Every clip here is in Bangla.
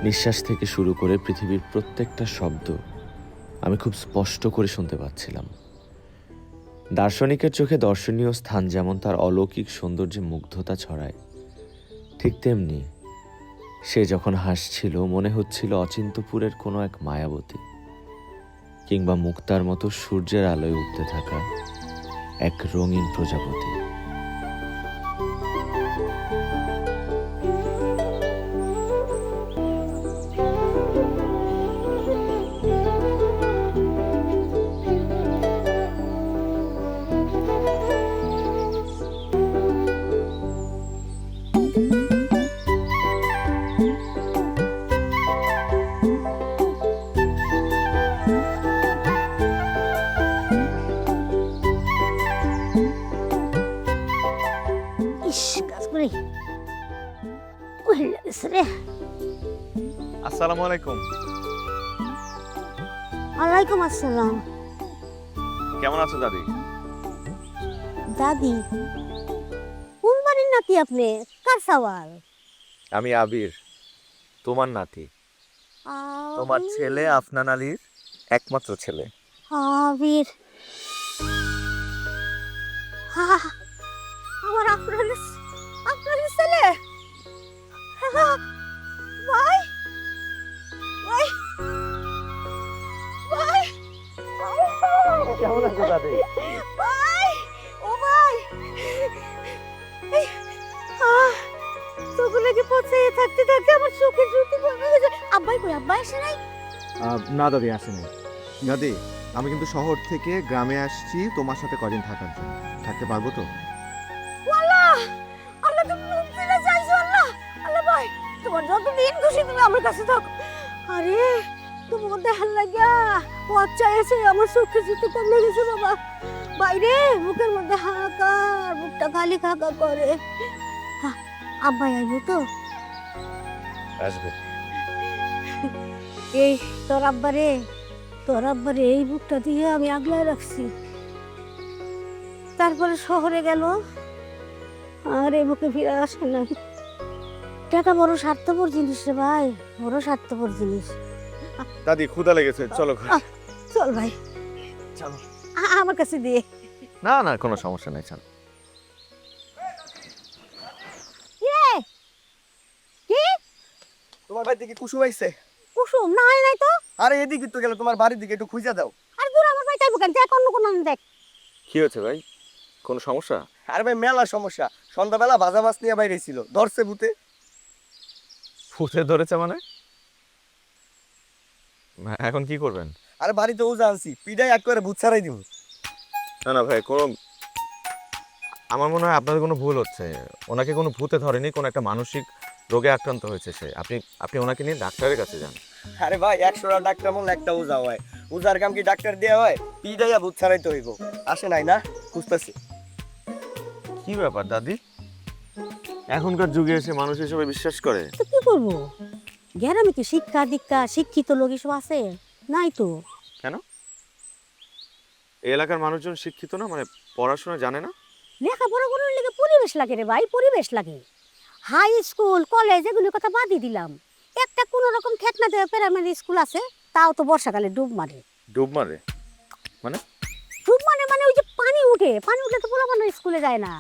নিঃশ্বাস থেকে শুরু করে পৃথিবীর প্রত্যেকটা শব্দ আমি খুব স্পষ্ট করে শুনতে পাচ্ছিলাম। দার্শনিকের চোখে দর্শনীয় স্থান যেমন তার অলৌকিক সৌন্দর্যে মুগ্ধতা ছড়ায়, ঠিক তেমনি সে যখন হাসছিল মনে হচ্ছিল অচিন্তপুরের কোনো এক মায়াবতী কিংবা মুক্তার মতো সূর্যের আলোয় উঠতে থাকা এক রঙিন প্রজাপতি। আসসালামু আলাইকুম। ওয়ালাইকুম আসসালাম। কেমন আছো দাদি? দাদি? কোন বাড়ির নাতি আপনি? কার সওয়াল? আমি আবির, তোমার নাতি, তোমার ছেলে আফনান আলীর একমাত্র ছেলে। আবির? আমার আপনার ছেলে? ভাই ভাই ভাই কেমন আছো দাদি? ভাই, ও ভাই, চোখে লেগে পচে থাকতে থাকতে আমার চোখের জ্যোতি বন্ধ হয়ে যায়। আব্বাই কই? আব্বা আসে নাই? না দাদি আসেনি। দাদি, আমি কিন্তু শহর থেকে গ্রামে আসছি তোমার সাথে কদিন থাকার জন্য। থাকতে পারবো তো? আল্লাহ আল্লাহ, তুমি মুখ দিলে চাইছো। আল্লাহ আল্লাহ ভাই, তোমার যতদিন খুশি তুমি আমার কাছে থাকো। আরে তোমার দেখার লাগিয়া বাচ্চা এসে আমার চোখে জ্যোতি কমে গেছে বাবা। বাইরে মুখের মধ্যে হাহাকার, মুখটা খালি খাকা করে। আব্বাই আইবো তো? আসবে। এই তোর আব্বারে এই বুকটা দিয়ে আমি আগলায় রাখছি। তারপরে শহরে গেল আর এই বুকে ফিরে আসে না। টাকা বড় স্বার্থপর জিনিস রে ভাই, বড় স্বার্থপর জিনিস। দাদি ক্ষুধা লেগেছে, চলো ঘরে। চল ভাই, চলো। আমার কাছে দিয়ে। না না, কোনো সমস্যা নাই, চলো। কি তোমার বাড়ি থেকে কুসুম আইছে? কুসুম না হয় নাই তো? আরে এদিকে তো গেল, তোমার বাড়ির দিকে একটু খুঁজে দাও। আর দূর আমার ভাই তাইবো কেন? দেখ অন্য কোন দেখ। কি হয়েছে ভাই? কোনো সমস্যা? আরে ভাই মেলা সমস্যা। সন্ধ্যাবেলা ভাজা মাছ নিয়ে বাইরে ছিল, ধরছে ভূতে। ভূতে ধরেছে মানে? এখন কি করবেন? আরে বাড়িতে ওজা আনছি, পিডাই এক করে ভূত ছাড়াই দিব। না না ভাই, আমার মনে হয় আপনাদের কোনো ভুল হচ্ছে। ওনাকে কোনো ভূতে ধরেনি, কোনো একটা মানসিক রোগে আক্রান্ত হয়েছে সে। আপনি ওনাকে নিয়ে ডাক্তারের কাছে যান। আরে ভাই 100টা ডাক্তার মূল একটা ওজা হয়। ওজার কাম কি ডাক্তার দেওয়া হয়? পিডাইয়া ভূত ছাড়াইতে হইব। আসে নাই না, খুঁজতেছি। কি ব্যাপার দাদি? এখনকার যুগে এসে মানুষ এসবে বিশ্বাস করে? তো কি করবো? গ্রামে কি শিক্ষা দীক্ষা শিক্ষিত লোক এসব আছে? নাই তো। কেন? এই এলাকার মানুষজন শিক্ষিত না, মানে পড়াশোনা জানে না? লেখাপড়া করার লেগে পরিবেশ লাগে রে ভাই, পরিবেশ লাগে। হাই স্কুল কলেজ এগুলোর কথা বাদই দিলাম। একটা কোনো রকম ঠেকনা দেওয়া প্রাইমারি স্কুল আছে, তাও তো বর্ষাকালে ডুব মারে। ডুব মারে মানে? ডুব মানে ওই যে পানি উঠে তো পোলাপান স্কুলে যায় না।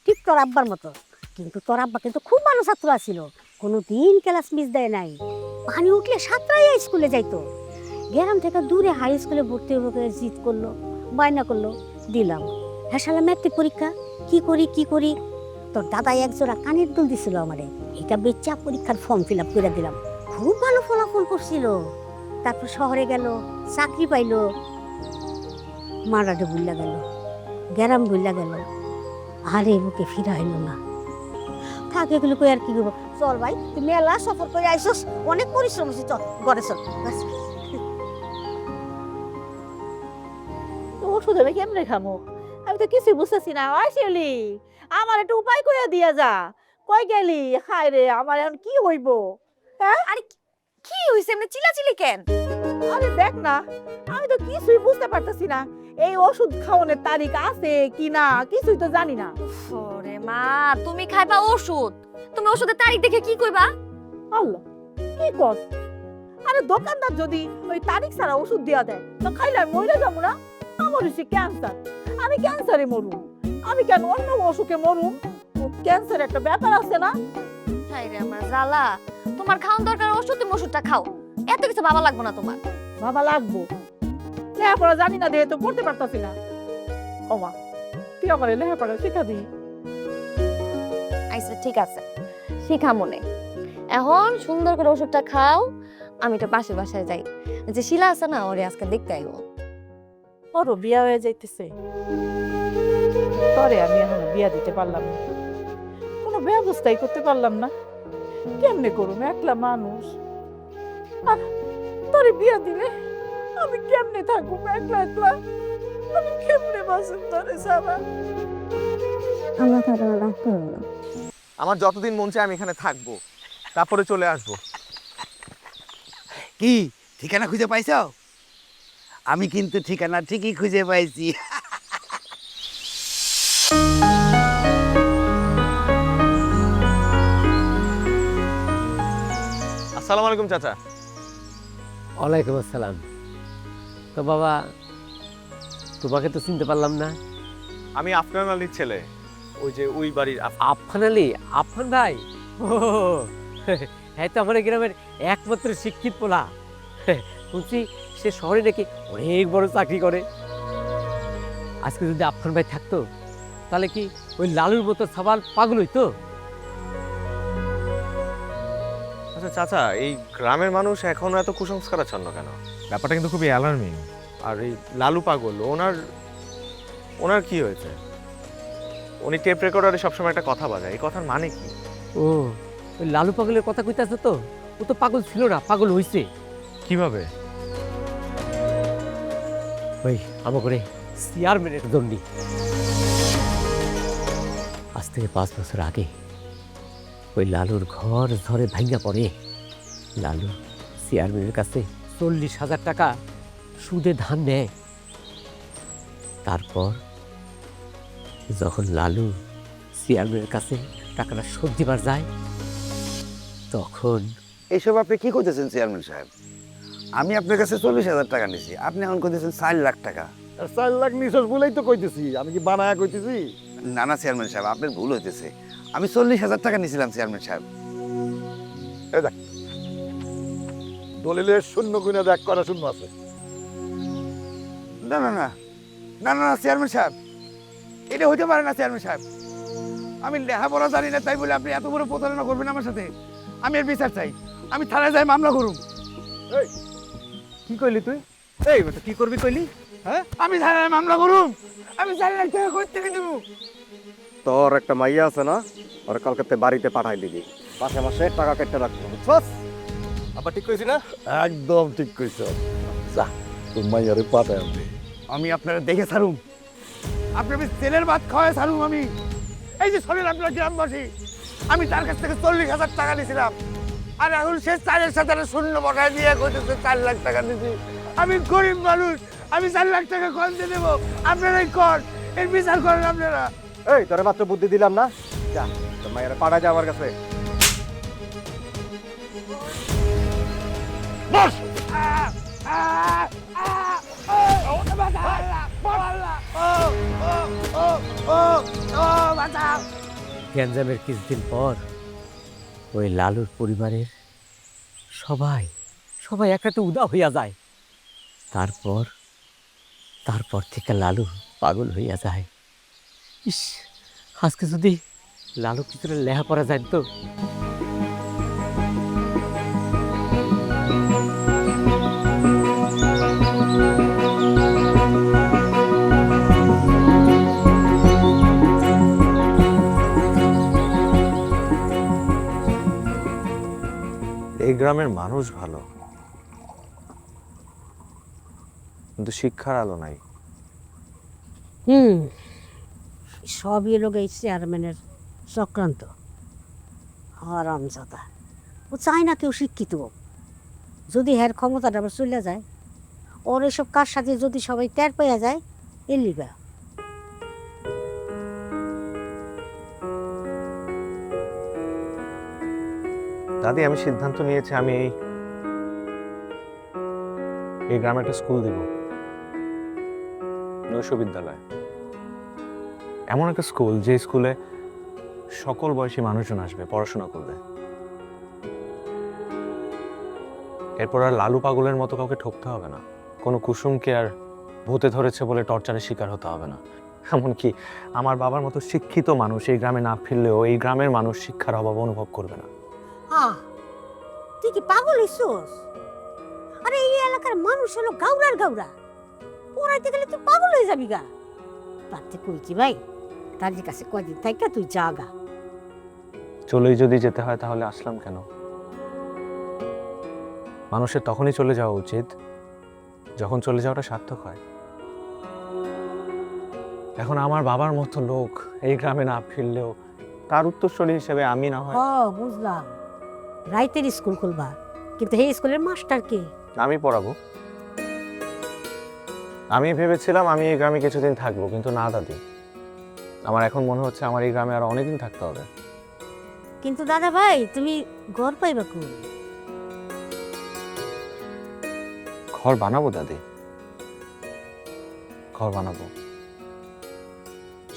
ঠিক তোর আব্বার মতো। কিন্তু তোর আব্বা কিন্তু খুব ভালো ছাত্র ছিল, কোনো দিন ক্লাস মিস দেয় নাই। পানি উঠলে সাতটায় স্কুলে যাইতো। গ্রাম থেকে দূরে হাই স্কুলে ভর্তি হবো জিদ করলো, বায়না করলো, দিলাম। হ্যাঁ শালা ম্যাট্রিক পরীক্ষা, কি করি। তোর দাদাই একজোড়া কানের দুল দিছিল আমারে, এটা বেচা পরীক্ষার ফর্ম ফিল আপ করে দিলাম। খুব ভালো ফলাফল করছিল। তারপর শহরে গেল, চাকরি পাইলো, মারাডে বুল্লা গেল। গ্যারাম বইলা গেল, আরে বুকে ফিরা হইল না। থাক এগুলো কই আর কি করবো, চল ভাই তুই মেলা সফর করে আইসস, অনেক পরিশ্রম হয়েছে, চল ঘরে চল ব্যাস। ওষুধ আমি কেমনে খামো? আমি তো কিছুই বুঝতেছি না। ওই শিউলি, আমার একটা উপায় কইয়া দিয়া যা। কই গেলি? হায় রে, আমার এখন কি হইব? আরে কি হইছে এমনি চিল্লাচিল্লি কেন? আরে দেখ না, আমি তো কিছুই বুঝতে পারতেছি না। এই ওষুধ খাওয়ানোর তারিখ আছে কি না কিছুই তো জানি না। ওরে মা, তুমি খাইবা ওষুধ, তুমি ওষুধের তারিখ দেখে কি কইবা? আল্লাহ, কি কস? আরে দোকানদার যদি ওই তারিখ ছাড়া ওষুধ দিয়া দেয় তো খাইলে আমি মরে যাবো না? আমার হচ্ছে ক্যান্সার, আমি ক্যান্সারে মরুম। আমি কেন অন্য অসুখে মরুম? ক্যান্সার একটা ব্যাপার আছে না? হায় রে আমার জ্বালা, তোমার খাওয়ান দরকার ওষুধ, তুমি ওষুধটা খাও, এত কিছু ভাবা লাগবে না তোমার। বাবা লাগবো, লেখাপড়া জানি না দিয়ে তো পড়তে পারতাছি না। ওমা, তুই আমার লেখাপড়া শিখা দিই। আচ্ছা ঠিক আছে, শিখা মনে। এখন সুন্দর করে ওষুধটা খাও, আমি তো পাশের বাসায় যাই, যে শিলা আছে না, ওরে আজকে দেখতে আইবো। ওরও বিয়া হয়ে যাইতেছে, তরে আমি এখন বিয়া দিতে পারলাম না, কোনো ব্যবস্থাই করতে পারলাম না। কেমনে করুম, একলা মানুষ। আর তোরে বিয়া দিলে আমি কেমনে থাকুম একলা একলা? আমি কেমনে বাঁচুম তোরে ছাড়া? আল্লাহ তাআলা রাখতে হবে না। আমার যতদিন মন চায় আমি এখানে থাকবো, তারপরে চলে আসবো। কি ঠিকানা খুঁজে পাইছো? আমি কিন্তু ঠিকানা ঠিকই খুঁজে পাইছি। আসসালামু আলাইকুম চাচা। ওয়ালাইকুম আসসালাম। তো বাবা, তোমাকে তো চিনতে পারলাম না। আমি আফনান আলীর ছেলে, ওই যে ওই বাড়ির আফফান আলী? আফফান ভাই? ও হ্যাঁ, তো আমার গ্রামের একমাত্র শিক্ষিত পোলা। শুনছি সে শহরে নাকি অনেক বড় চাকরি করে। আজকে যদি আফফান ভাই থাকতো তাহলে কি ওই লালুর মতো সাবাল পাগল হইতো? আচ্ছা চাচা, এই গ্রামের মানুষ এখনো এত কুসংস্কারাচ্ছন্ন কেন? ব্যাপারটা কিন্তু খুবই অ্যালার্মিং। আর এই লালু পাগল, ওনার ওনার কি হয়েছে? উনি টেপ রেকর্ডারে সবসময় একটা কথা বাজায়, এই কথার মানে কি? ও, ওই লালু পাগলের কথা কইতাছে তো? ও তো পাগল ছিল না, পাগল হইছে। কিভাবে? ওই আমাকে চেয়ারম্যানের জন্য আজ থেকে 5 বছর আগে ওই লালুর ঘর ঝড়ে ভাঙ্গা পড়ে। লালু চেয়ারম্যানের কাছে 40,000 টাকা সুদে ধান নেয়। তারপর যখন লালু চেয়ারম্যানের কাছে টাকাটা শোধ দিবার যায়, তখন এইসব আপনি কি করতেছেন চেয়ারম্যান সাহেব? আমি আপনার কাছে 40,000 টাকা নিছি, আপনি এখন কইতেছেন 4 লাখ টাকা। 4 লাখ নিছস বলেই তো কইতেছি, আমি কি বানায়া কইতেছি? না না চেয়ারম্যান সাহেব, আপনার ভুল হইতেছে। আমি 40,000 টাকা নিছিলাম চেয়ারম্যান সাহেব। এই দেখ, দলিলের শূন্য গুণে দেখ, করা শূন্য আছে। না না না না না না চেয়ারম্যান সাহেব, এটা হইতে পারে না চেয়ারম্যান সাহেব। আমি লেখাপড়া জানি না তাই বলে আপনি এত বড় প্রতারণা করবেন আমার সাথে? আমি এর বিচার চাই, আমি থানায় যাই মামলা করুম। এই কি কইলি তুই? এই বেটা কি করবি কইলি? হ্যাঁ, আমি থানায় মামলা করুম। আমি 4 লাখ টাকা কই থেকে দেবো? তোর একটা মাইয়া আছে না, ওর কালকে বাড়িতে পাঠাই দিবি, মাসে মাসে টাকা কেটে রাখবো, বুঝছস? আবার ঠিক কইছি না? একদম ঠিক কইছ। যা তোর মাইয়ারে পাঠাই আনবি। আমি আপনারা দেখে ছাড়ুম, আপনার ছেলের ভাত খাওয়ায় ছাড়ুম আমি। এই যে শোনেন আপনার গ্রামবাসী, আমি তার কাছ থেকে 40,000 টাকা নিয়েছিলাম, আর এখন সে 4-এর সাথে শূন্য বসায় দিয়ে কইতেছে 4 লাখ টাকা দিছি। আমি গরিব মানুষ, আমি 4 লাখ টাকা কম দিয়ে দেবো। আপনারাই কর, এর বিচার করেন আপনারা। এই তোরে মাত্র বুদ্ধি দিলাম না, যা তোর মাইয়ারে পাঠাই যা আমার কাছে। বস! গ্যাঞ্জামের কিছুদিন পর ওই লালুর পরিবারের সবাই সবাই একসাথে উদা হইয়া যায়। তারপর থেকে লালু পাগল হইয়া যায়। ইস, আজকে যদি লালু কিছুটা লেখাপড়া জানতো। গ্রামের মানুষ ভালো, কিন্তু শিক্ষার আলো নাই। সবই লোক এই চেয়ারম্যানের চক্রান্ত। হারামজাদা, ও চায় না কেউ শিক্ষিত হোক। যদি হ্যার ক্ষমতাটা আবার চলে যায়, ওর এসব কার সাথে যদি সবাই টের পাইয়া যায়, এর লিগা। দাদি, আমি সিদ্ধান্ত নিয়েছি আমি এই গ্রামে একটা স্কুল দিব, নৈশ বিদ্যালয়। এমন একটা স্কুল যে স্কুলে সকল বয়সী মানুষজন আসবে, পড়াশোনা করবে। এরপর আর লালু পাগলের মতো কাউকে ঠকতে হবে না, কোনো কুসুমকে আর ভূতে ধরেছে বলে টর্চারের শিকার হতে হবে না। এমনকি আমার বাবার মতো শিক্ষিত মানুষ এই গ্রামে না ফিরলেও এই গ্রামের মানুষ শিক্ষার অভাব অনুভব করবে না। তুই কি পাগল হইছস? আরে এই এলাকার মানুষ হলো গাউরার গাউরা, পড়াইতে গেলে তুই পাগল হয়ে যাবি গা। তাতে কই কি ভাই, তার কাছে কয়দিন থাইকা তুই জাগা। চলেই যদি যেতে হয় তাহলে আসলাম কেন? মানুষের তখনই চলে যাওয়া উচিত যখন চলে যাওয়াটা সার্থক হয়। এখন আমার বাবার মতো লোক এই গ্রামে না ফিরলেও তার উত্তরসূরি হিসেবে আমি না হয়। বুঝলাম, রাইতের স্কুল খুলবা, কিন্তু এই স্কুলের মাস্টার কে? আমি পড়াবো। আমি ভেবেছিলাম আমি এই গ্রামে কিছুদিন থাকবো, কিন্তু না দাদি, আমার এখন মনে হচ্ছে আমার এই গ্রামে আরো অনেকদিন থাকতে হবে। কিন্তু দাদা ভাই, তুমি ঘর পাইবা কই? ঘর বানাবো দাদি, ঘর বানাবো,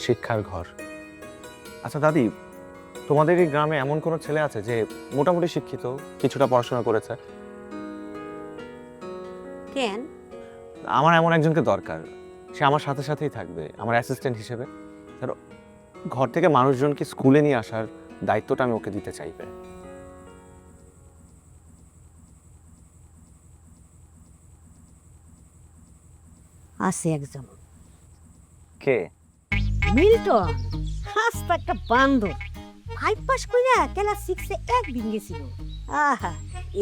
শিক্ষার ঘর। আচ্ছা দাদি, তোমাদের এই গ্রামে এমন কোনো ছেলে আছে যে মোটামুটি শিক্ষিত, কিছুটা পড়াশোনা করেছে? কেন? আমার এমন একজনকে দরকার, সে আমার সাথে সাথেই থাকবে, আমার অ্যাসিস্ট্যান্ট হিসেবে। ধরো ঘর থেকে মানুষজনকে স্কুলে নিয়ে আসার দায়িত্বটা আমি ওকে দিতে চাইবে। আছে একজন। কে? মিল্টন, হাসতা একটা বান্দর। 5 পাস কইরা ক্লাস 6 এ এক দিন গেছিল। আহা,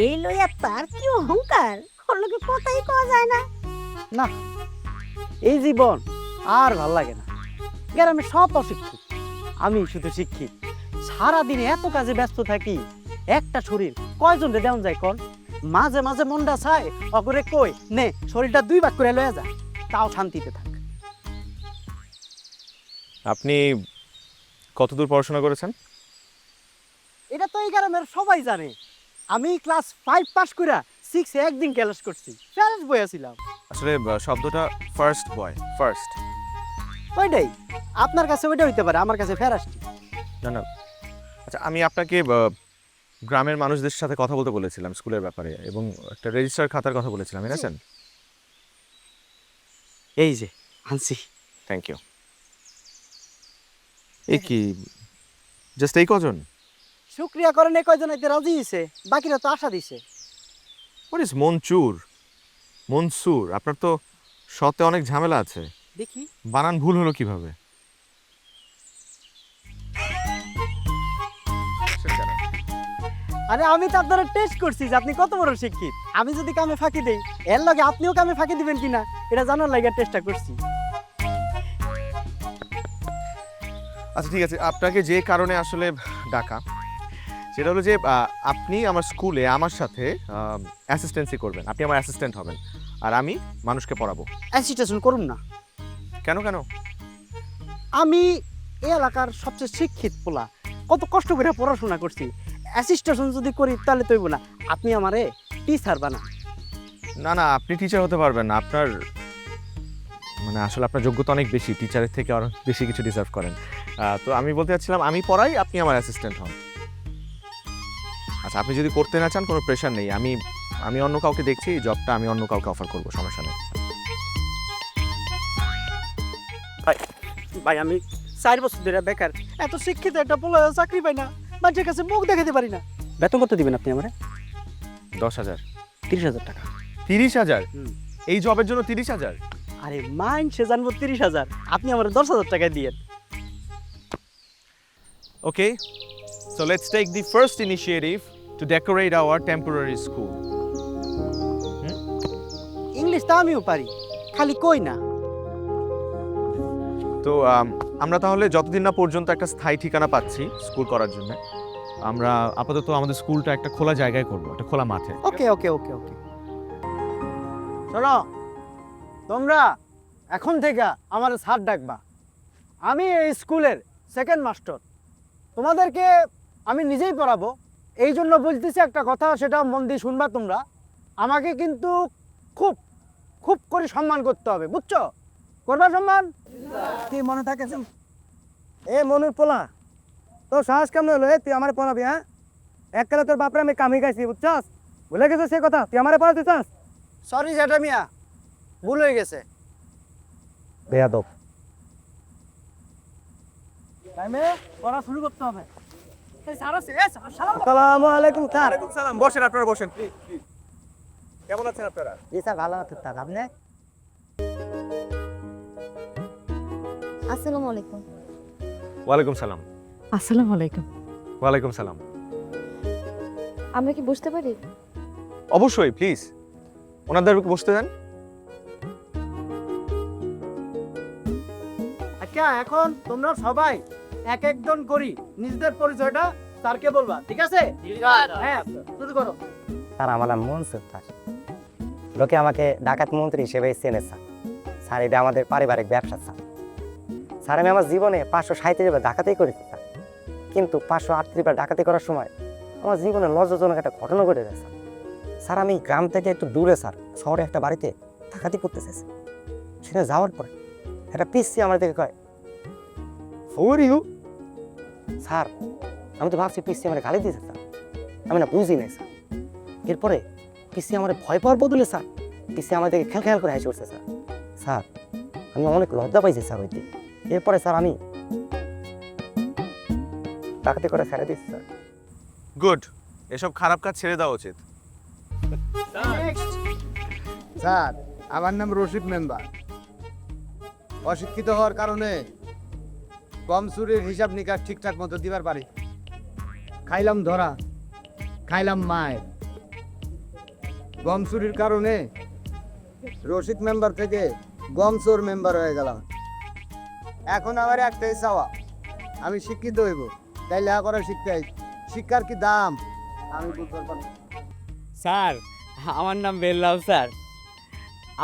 এই লইয়া তার কি অহংকার, ওর লগে কথাই কওয়া যায় না। না, এই জীবন আর ভাল লাগে না। গ্রামে সব অশিক্ষিত, আমি শুধু শিক্ষিত। সারাদিন এত কাজে ব্যস্ত থাকি, একটা শরীর কয়জনরে দেওয়া যায় কোন? মাঝে মাঝে মনটা চায় অগরে কই নে শরীরটা 2 ভাগ করে লয়ে যা, তাও শান্তিতে থাক। আপনি কতদূর পড়াশোনা করেছেন? এটা তো এই গ্রামের সবাই জানে। আমি ক্লাস 5 পাস কইরা 6 এ একদিন ক্লাস করছি, ফেরেন্স বইয়াছিলাম। আসলে শব্দটা ফার্স্ট বয়, ফার্স্ট। ওইটাই, আপনার কাছে ওইটা হইতে পারে, আমার কাছে ফেরাসটি। না না, আচ্ছা আমি আপনাকে গ্রামের মানুষদের সাথে কথা বলতে বলেছিলাম স্কুলের ব্যাপারে, এবং একটা রেজিস্টার খাতার কথা বলেছিলাম, এনেছেন? এই যে আনছি। Thank you. এই কি জাস্ট এই কজন? শুক্রিয়া করেন এই কয়জন আইতে রাজি হইছে, বাকিরা তো আশা দিছে। হোয়াট ইজ মনচুর? মনসুর? আপনার তো শতে অনেক ঝামেলা আছে, দেখি বানান ভুল হলো কিভাবে? আরে আমি তো আপনারা টেস্ট করছি যে আপনি কত বড় শিক্ষিত। আমি যদি কামে ফাঁকি দেই, এর লগে আপনিও কামে ফাঁকি দিবেন কিনা এটা জানার লাগে চেষ্টা করছি। আচ্ছা ঠিক আছে, আপনাকে যে কারণে আসলে ডাকা সেটা হলো যে আপনি আমার স্কুলে আমার সাথে অ্যাসিস্ট্যান্সি করবেন, আপনি আমার অ্যাসিস্ট্যান্ট হবেন, আর আমি মানুষকে পড়াবো। অ্যাসিস্ট্যান্ট করুন না। কেন কেন? আমি এই এলাকার সবচেয়ে শিক্ষিত পোলা, কত কষ্ট করে পড়াশোনা করছি। অ্যাসিস্ট্যান্ট যদি করি তাহলে তৈব না, আপনি আমারে টিচার বানান। না না, আপনি টিচার হতে পারবেন না, আপনার মানে আসলে আপনার যোগ্যতা অনেক বেশি, টিচারের থেকে আরো বেশি কিছু ডিজার্ভ করেন। তো আমি বলতে চাচ্ছিলাম আমি পড়াই, আপনি আমার অ্যাসিস্ট্যান্ট হন। আচ্ছা আপনি যদি করতে না চান কোনো প্রেশার নেই, আমি অন্য কাউকে দেখছি, এই জবটা আমি অন্য কাউকে অফার করবো, সমস্যা নেই। ভাই আমি 4 বছর ধরে বেকার, এত শিক্ষিত একটা পোলা চাকরি পাই না, মানুষের কাছে মুখ দেখাতে পারি না। বেতন কত দিবেন আপনি আমারে? 10,000। 30,000 টাকা। 30,000? এই জবের জন্য 30,000? আরে মাইনসে জানবো 30,000, আপনি আমার 10,000 টাকা দিয়েন। Okay, so let's take the first initiative to decorate our temporary school. English তো আমিও পারি, খালি কই না। তো আমরা তাহলে যতদিন না পর্যন্ত একটা স্থায়ী ঠিকানা পাচ্ছি স্কুল করার জন্য, আমরা আপাতত আমাদের স্কুলটা একটা খোলা জায়গায় করব, একটা খোলা মাঠে। ওকে ওকে ওকে ওকে। শোনো, তোমরা এখন থেকে আমার স্যার ডাকবা। আমি এই স্কুলের সেকেন্ড মাস্টার, তোমাদেরকে আমি নিজেই পড়াবো। এই জন্য বলতেছি একটা কথা, সেটা মন দিয়ে শুনবা তোমরা। আমাকে কিন্তু খুব খুব করে সম্মান করতে হবে, বুঝছো? করবা সম্মান? কি মনে থাকে? এ মনুর পোলা, তোর সাহস কেমন হলো? তুই আমার পড়াবি? হ্যাঁ, এককালে তোর বাপরে আমি কামি খাইছি, বুঝছস? ভুলে গেছিস সে কথা? তুই আমারে পড়াতে চাস? সরি সেটা মিয়া, ভুল হয়ে গেছে। বেয়াদব। টাইমে পড়া শুরু করতে হবে। আসসালামু আলাইকুম স্যার। ওয়ালাইকুম সালাম। বসেন, আপনারা বসেন প্লিজ। কেমন আছেন আপনারা? জি স্যার, ভালো আছেন স্যার। আপনি? আসসালামু আলাইকুম। ওয়ালাইকুম সালাম। আসসালামু আলাইকুম। ওয়ালাইকুম সালাম। আমরা কি বুঝতে পারি? অবশ্যই, প্লিজ ওনাদেরকে বসতে দেন। আচ্ছা, এখন তোমরা সবাই এক একজন করি নিজেদের পরিচয়টা স্যারকে বলবা, ঠিক আছে? হ্যাঁ, শুরু করো। স্যার, আমার নাম মনসুর স্যার। লোকে আমাকে ডাকাত মন্ত্রী হিসেবে চেনে স্যার। স্যার, এটা আমাদের পারিবারিক ব্যবসা স্যার। স্যার, আমি আমার জীবনে 537 বার ডাকাতি করেছি স্যার, কিন্তু 538 বার ডাকাতি করার সময় আমার জীবনে লজ্জাজনক একটা ঘটনা ঘটে যায় স্যার। স্যার, আমি গ্রাম থেকে একটু দূরে স্যার শহরে একটা বাড়িতে ডাকাতি করতে চাইছি। সেটা যাওয়ার পরে একটা পিসি আমার দিকে কয়, ফর ইউ। স্যার, আমি তো ভাবছি পিসি আমার গালি দিয়েছে স্যার, আমি না বুঝি নাই স্যার। এরপরে পিসি আমার ভয় পাওয়ার বদলে স্যার পিসি আমার দিকে খেয়াল খেয়াল করে হাসি উঠছে স্যার। স্যার, আমি অনেক লজ্জা পাইছি স্যার ওই দিন। এরপরে স্যার আমি ডাকাতি করে ছেড়ে দিচ্ছি স্যার। গুড, এসব খারাপ কাজ ছেড়ে দেওয়া উচিত। স্যার, আমার নাম রশিদ মেম্বার। অশিক্ষিত হওয়ার কারণে কম চুরির হিসাব নিকাশ ঠিকঠাক মতো দিবার পারি। খাইলাম ধরা, খাইলাম মায়ের। গম চুরির কারণে রশিদ মেম্বার থেকে গম চোর মেম্বার হয়ে গেলাম। এখন আমার একটাই চাওয়া, আমি শিক্ষিত হইব, তাই লেখাপড়া শিখতে হয়। শিক্ষার কি দাম আমি বুঝতে পারবো না। স্যার, আমার নাম বেল্লাল স্যার।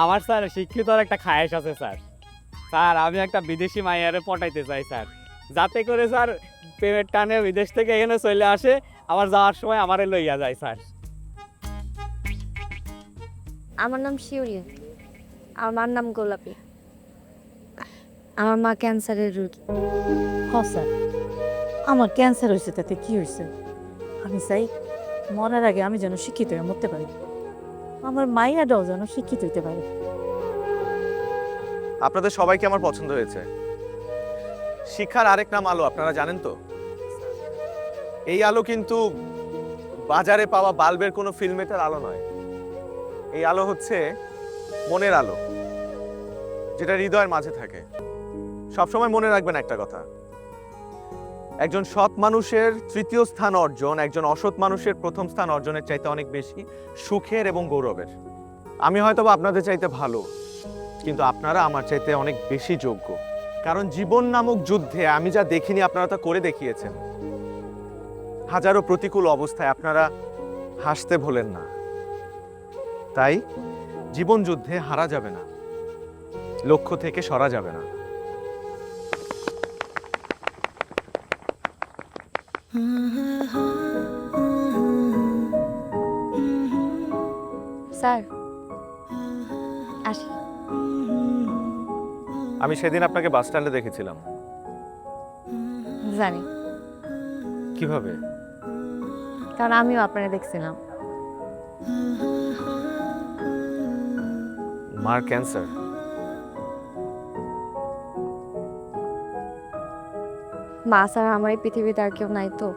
আমার স্যার শিক্ষিত একটা খায়েশ আছে স্যার। স্যার, আমি একটা বিদেশি মাইয়ারে পটাইতে চাই স্যার, যাতে করে স্যার প্রেমের টানে বিদেশ থেকে এখানে চলে আসে, আবার যাওয়ার সময় আমারে লইয়া যায় স্যার। আমার নাম শিউরি। আমার মার নাম গোলাপি। আমার মা ক্যান্সারের রোগী। হ স্যার, আমার ক্যান্সার হয়েছে, তাতে কি হয়েছে? আমি চাই মরার আগে আমি যেন শিক্ষিত হয়ে মরতে পারি, আমার মাইয়াটাও যেন শিক্ষিত হইতে পারে। আপনাদের সবাইকে আমার পছন্দ হয়েছে। শিক্ষার আরেক নাম আলো, আপনারা জানেন তো? এই আলো কিন্তু বাজারে পাওয়া বাল্বের কোনো ফিল্মেটের আলো নয়। এই আলো হচ্ছে মনের আলো, যেটা হৃদয়ের মাঝে থাকে। সবসময় মনে রাখবেন একটা কথা, একজন সৎ মানুষের তৃতীয় স্থান অর্জন একজন অসৎ মানুষের প্রথম স্থান অর্জনের চাইতে অনেক বেশি সুখের এবং গৌরবের। আমি হয়তো আপনাদের চাইতে ভালো, কিন্তু আপনারা আমার চাইতে অনেক বেশি যোগ্য। কারণ জীবন নামক যুদ্ধে আমি যা দেখিনি আপনারা তা করে দেখিয়েছেন। হাজারো প্রতিকূল অবস্থায় আপনারা হাসতে ভোলেন না। তাই জীবন যুদ্ধে হারা যাবে না, লক্ষ্য থেকে সরা যাবে না। স্যার, আসি। আমি সেদিন আপনাকে বাস স্ট্যান্ডে দেখেছিলাম। জানি, কিভাবে? কারণ আমিও আপনারে দেখছিলাম। মার ক্যান্সার। মা ছাড়া আমার এই পৃথিবীতে আর কেউ নাই তো,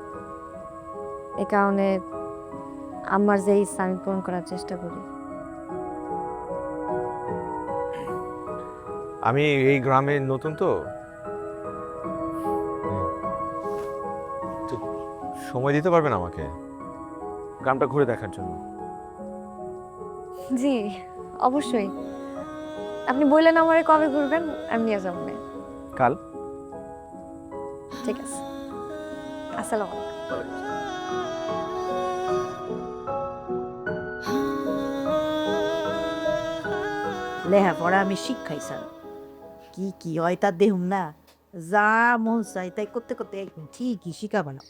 এ কারণে আমার যে ইচ্ছা আমি পূরণ করার চেষ্টা করি। আমি এই গ্রামে নতুন তো, একটু সময় দিতে পারবেন আমাকে? গ্রামটা ঘুরে দেখার জন্য। জি অবশ্যই, আপনি বললেন আমারে কবে ঘুরবেন, আমি নিয়ে যাবো না। কাল। ঠিক আছে, আসসালামু আলাইকুম। লেখাপড়া আমি শিক্ষাই স্যার, কি কি হয় তা দেখুন না, যা মন চাই তাই করতে করতে একদম ঠিকই শিখাবো না।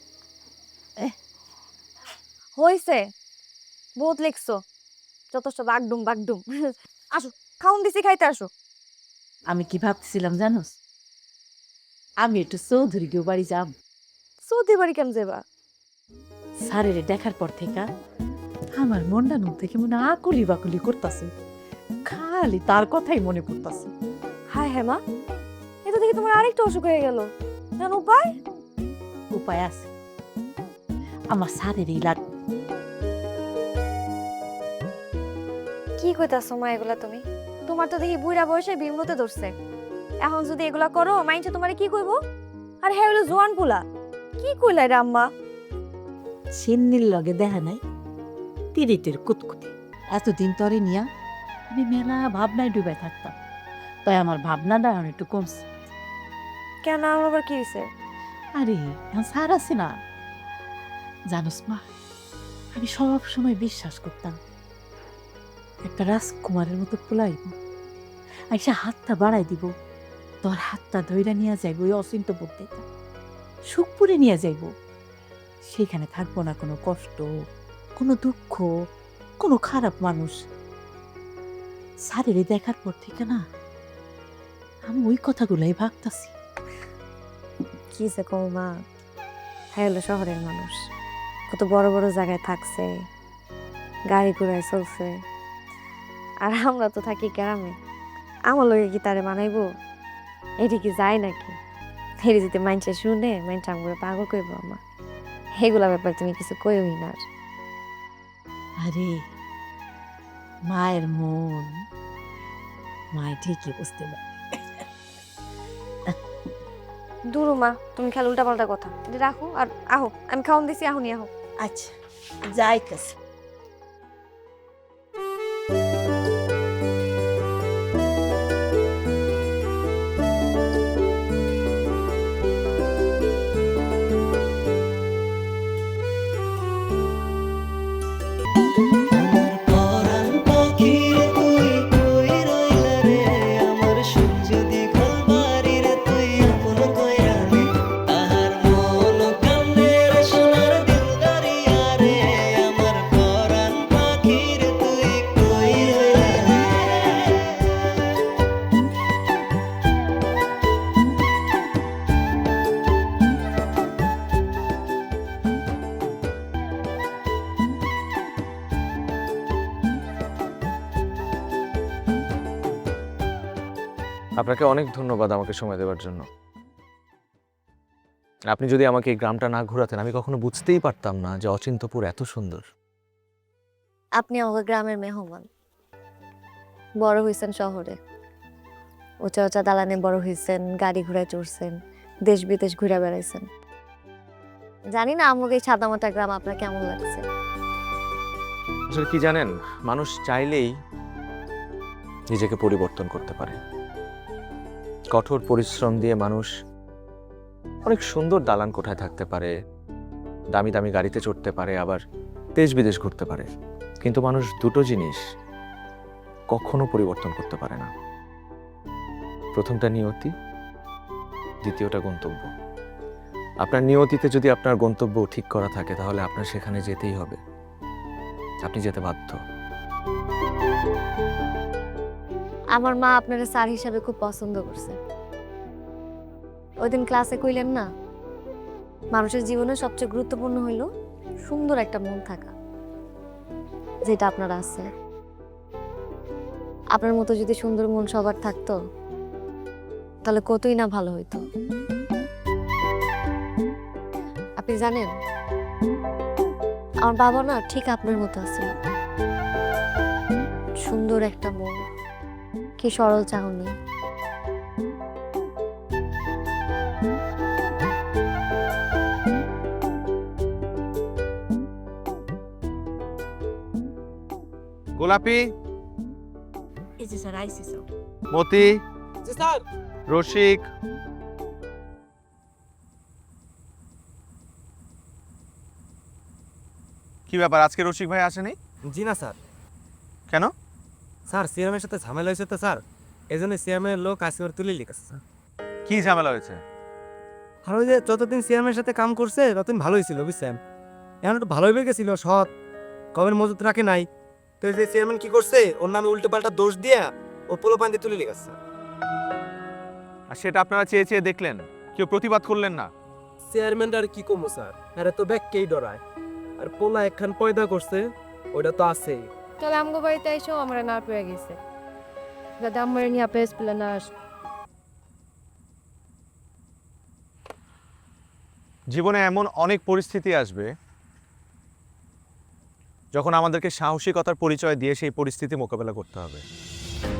হইছে, বহুত লিখছো, যথেষ্ট বাগডুম বাগডুম। আসো, খাউন দিছি, খাইতে আসো। আমি কি ভাবতেছিলাম জানোস, আমি একটু চৌধুরী কেউ বাড়ি যাব। সৌদি বাড়ি কেন যাবা? স্যারের দেখার পর থেকে আমার মনটা নুন থেকে মনে আকুলি বাকুলি করতেছে, খালি তার কথাই মনে পড়তেছে। হায় হ্যাঁ মা, এটা দেখি তোমার আরেকটা অসুখ হয়ে গেল, জান উপায়? উপায় আছে, আমার স্যারের এই লাগ। কি কইতাছো মা এগুলা তুমি? তোমার তো দেখি বুড়া বয়সে বিমতে ধরছে, এখন যদি এগুলা করো মাইনছে তোমারে কি কইব? আর হ্যাঁ হলো জোয়ান পোলা, কি কইলা রে আম্মা? চিন্নির লগে দেখা নাই, তিরিটের কুতকুতি। এতদিন তরে নিয়া আমি মেলা ভাবনায় ডুবে থাকতাম, তাই আমার ভাবনাটা এখন একটু কমছে। কেন, আমার আবার কি হয়েছে? আরে এখন স্যার আছে না, জানোস মা, আমি সব সময় বিশ্বাস করতাম একটা রাজকুমারের মতো পোলাইব, আইসা হাতটা বাড়াই দিব, তোর হাতটা ধইরা নিয়ে যাইব ওই অচিন্ত পড়তে, সুখপুরে নিয়ে যাইব, সেখানে থাকবো না কোনো কষ্ট, কোনো দুঃখ, কোনো খারাপ মানুষ। স্যারের দেখার পর থেকে না আমি ওই কথাগুলাই ভাবতাছি। কি যে কও মা, হ্যাঁ হলো শহরের মানুষ, কত বড় বড় জায়গায় থাকছে, গাড়ি ঘোড়ায় চলছে, আর আমরা তো থাকি গ্রামে। আমার লগে কি তারে মানাইবো? এটি কি যায় নাকি? হেরি যদি মাইনছে শুনে মাইনছে আমাকে পাগল কইব আমার, এগুলা ব্যাপার তুমি কিছু কইবই না। আরে মায়ের মন মায় ঠিকই বুঝতে পারে। দূর মা, তুমি খালি উল্টা পাল্টা কথা এটা রাখো, আর আহো, আমি খাওন দিছি, আহুনি আহো। আচ্ছা যাইতেছে। আপনাকে অনেক ধন্যবাদ আমাকে সময় দেওয়ার জন্য। আপনি যদি আমাকে এই গ্রামটা না ঘোরাতেন আমি কখনো বুঝতেই পারতাম না যে অচিন্তপুর এত সুন্দর। আপনি আমাদের গ্রামের মেহমান, বড় হয়েছেন শহরে, উঁচা উঁচা দালানে বড় হয়েছেন, গাড়ি ঘোড়ায় চড়ছেন, দেশ বিদেশ ঘুরে বেড়াইছেন। জানি না আমাকে এই সাদামাটা গ্রাম আপনার কেমন লাগছে। আসলে কি জানেন, মানুষ চাইলেই নিজেকে পরিবর্তন করতে পারে। কঠোর পরিশ্রম দিয়ে মানুষ অনেক সুন্দর দালান কোঠায় থাকতে পারে, দামি দামি গাড়িতে চড়তে পারে, আবার দেশ বিদেশ ঘুরতে পারে, কিন্তু মানুষ দুটো জিনিস কখনো পরিবর্তন করতে পারে না। প্রথমটা নিয়তি, দ্বিতীয়টা গন্তব্য। আপনার নিয়তিতে যদি আপনার গন্তব্য ঠিক করা থাকে তাহলে আপনার সেখানে যেতেই হবে, আপনি যেতে বাধ্য। আমার মা আপনার স্যার হিসাবে খুব পছন্দ করছে। ওই দিন ক্লাসে কইলেন না, মানুষের জীবনে সবচেয়ে গুরুত্বপূর্ণ হইল সুন্দর একটা মন থাকা, যেটা আপনার আছে। আপনার মতো যদি সুন্দর মন সবার থাকতো তাহলে কতই না ভালো হইতো। আপনি জানেন, আমার বাবা না ঠিক আপনার মতো আছিল, সুন্দর একটা মন, কি সরল চাহনি। গোলাপি, এই যে স্যার আইসি স্যার। মতি, জি স্যার। রসিক। কি ব্যাপার, আজকে রসিক ভাই আসেনি? জি না স্যার। কেন? স্যার সিএমের সাথে ঝামেলা হয়েছে তো স্যার, এই জন্য সিএমের লোক আসিমার তুলে লিখেছে স্যার। কি ঝামেলা হয়েছে? আর ওই যে যতদিন সিএমের সাথে কাম করছে ততদিন ভালোই ছিল বুঝছেন, এখন একটু ভালোই গেছিল, সৎ কবের মজুত রাখে নাই। তো এই যে চেয়ারম্যান কি করছে, ওর নামে উল্টো পাল্টা দোষ দিয়া ও পোলো পান্তি তুলে লিখেছে। আর সেটা আপনারা চেয়ে চেয়ে দেখলেন, কেউ প্রতিবাদ করলেন না? চেয়ারম্যান আর কি কমো স্যার, আরে তো ব্যাগকেই ডরায়, আর পোলা একখান পয়দা করছে ওইটা তো আছে। তাহলে আমগো বাড়িতে এসেও আমরা না পেয়ে গেছে, যাতে আমার নিয়ে পেস পেলে না আস। জীবনে এমন অনেক পরিস্থিতি আসবে যখন আমাদেরকে সাহসিকতার পরিচয় দিয়ে সেই পরিস্থিতি মোকাবেলা করতে হবে।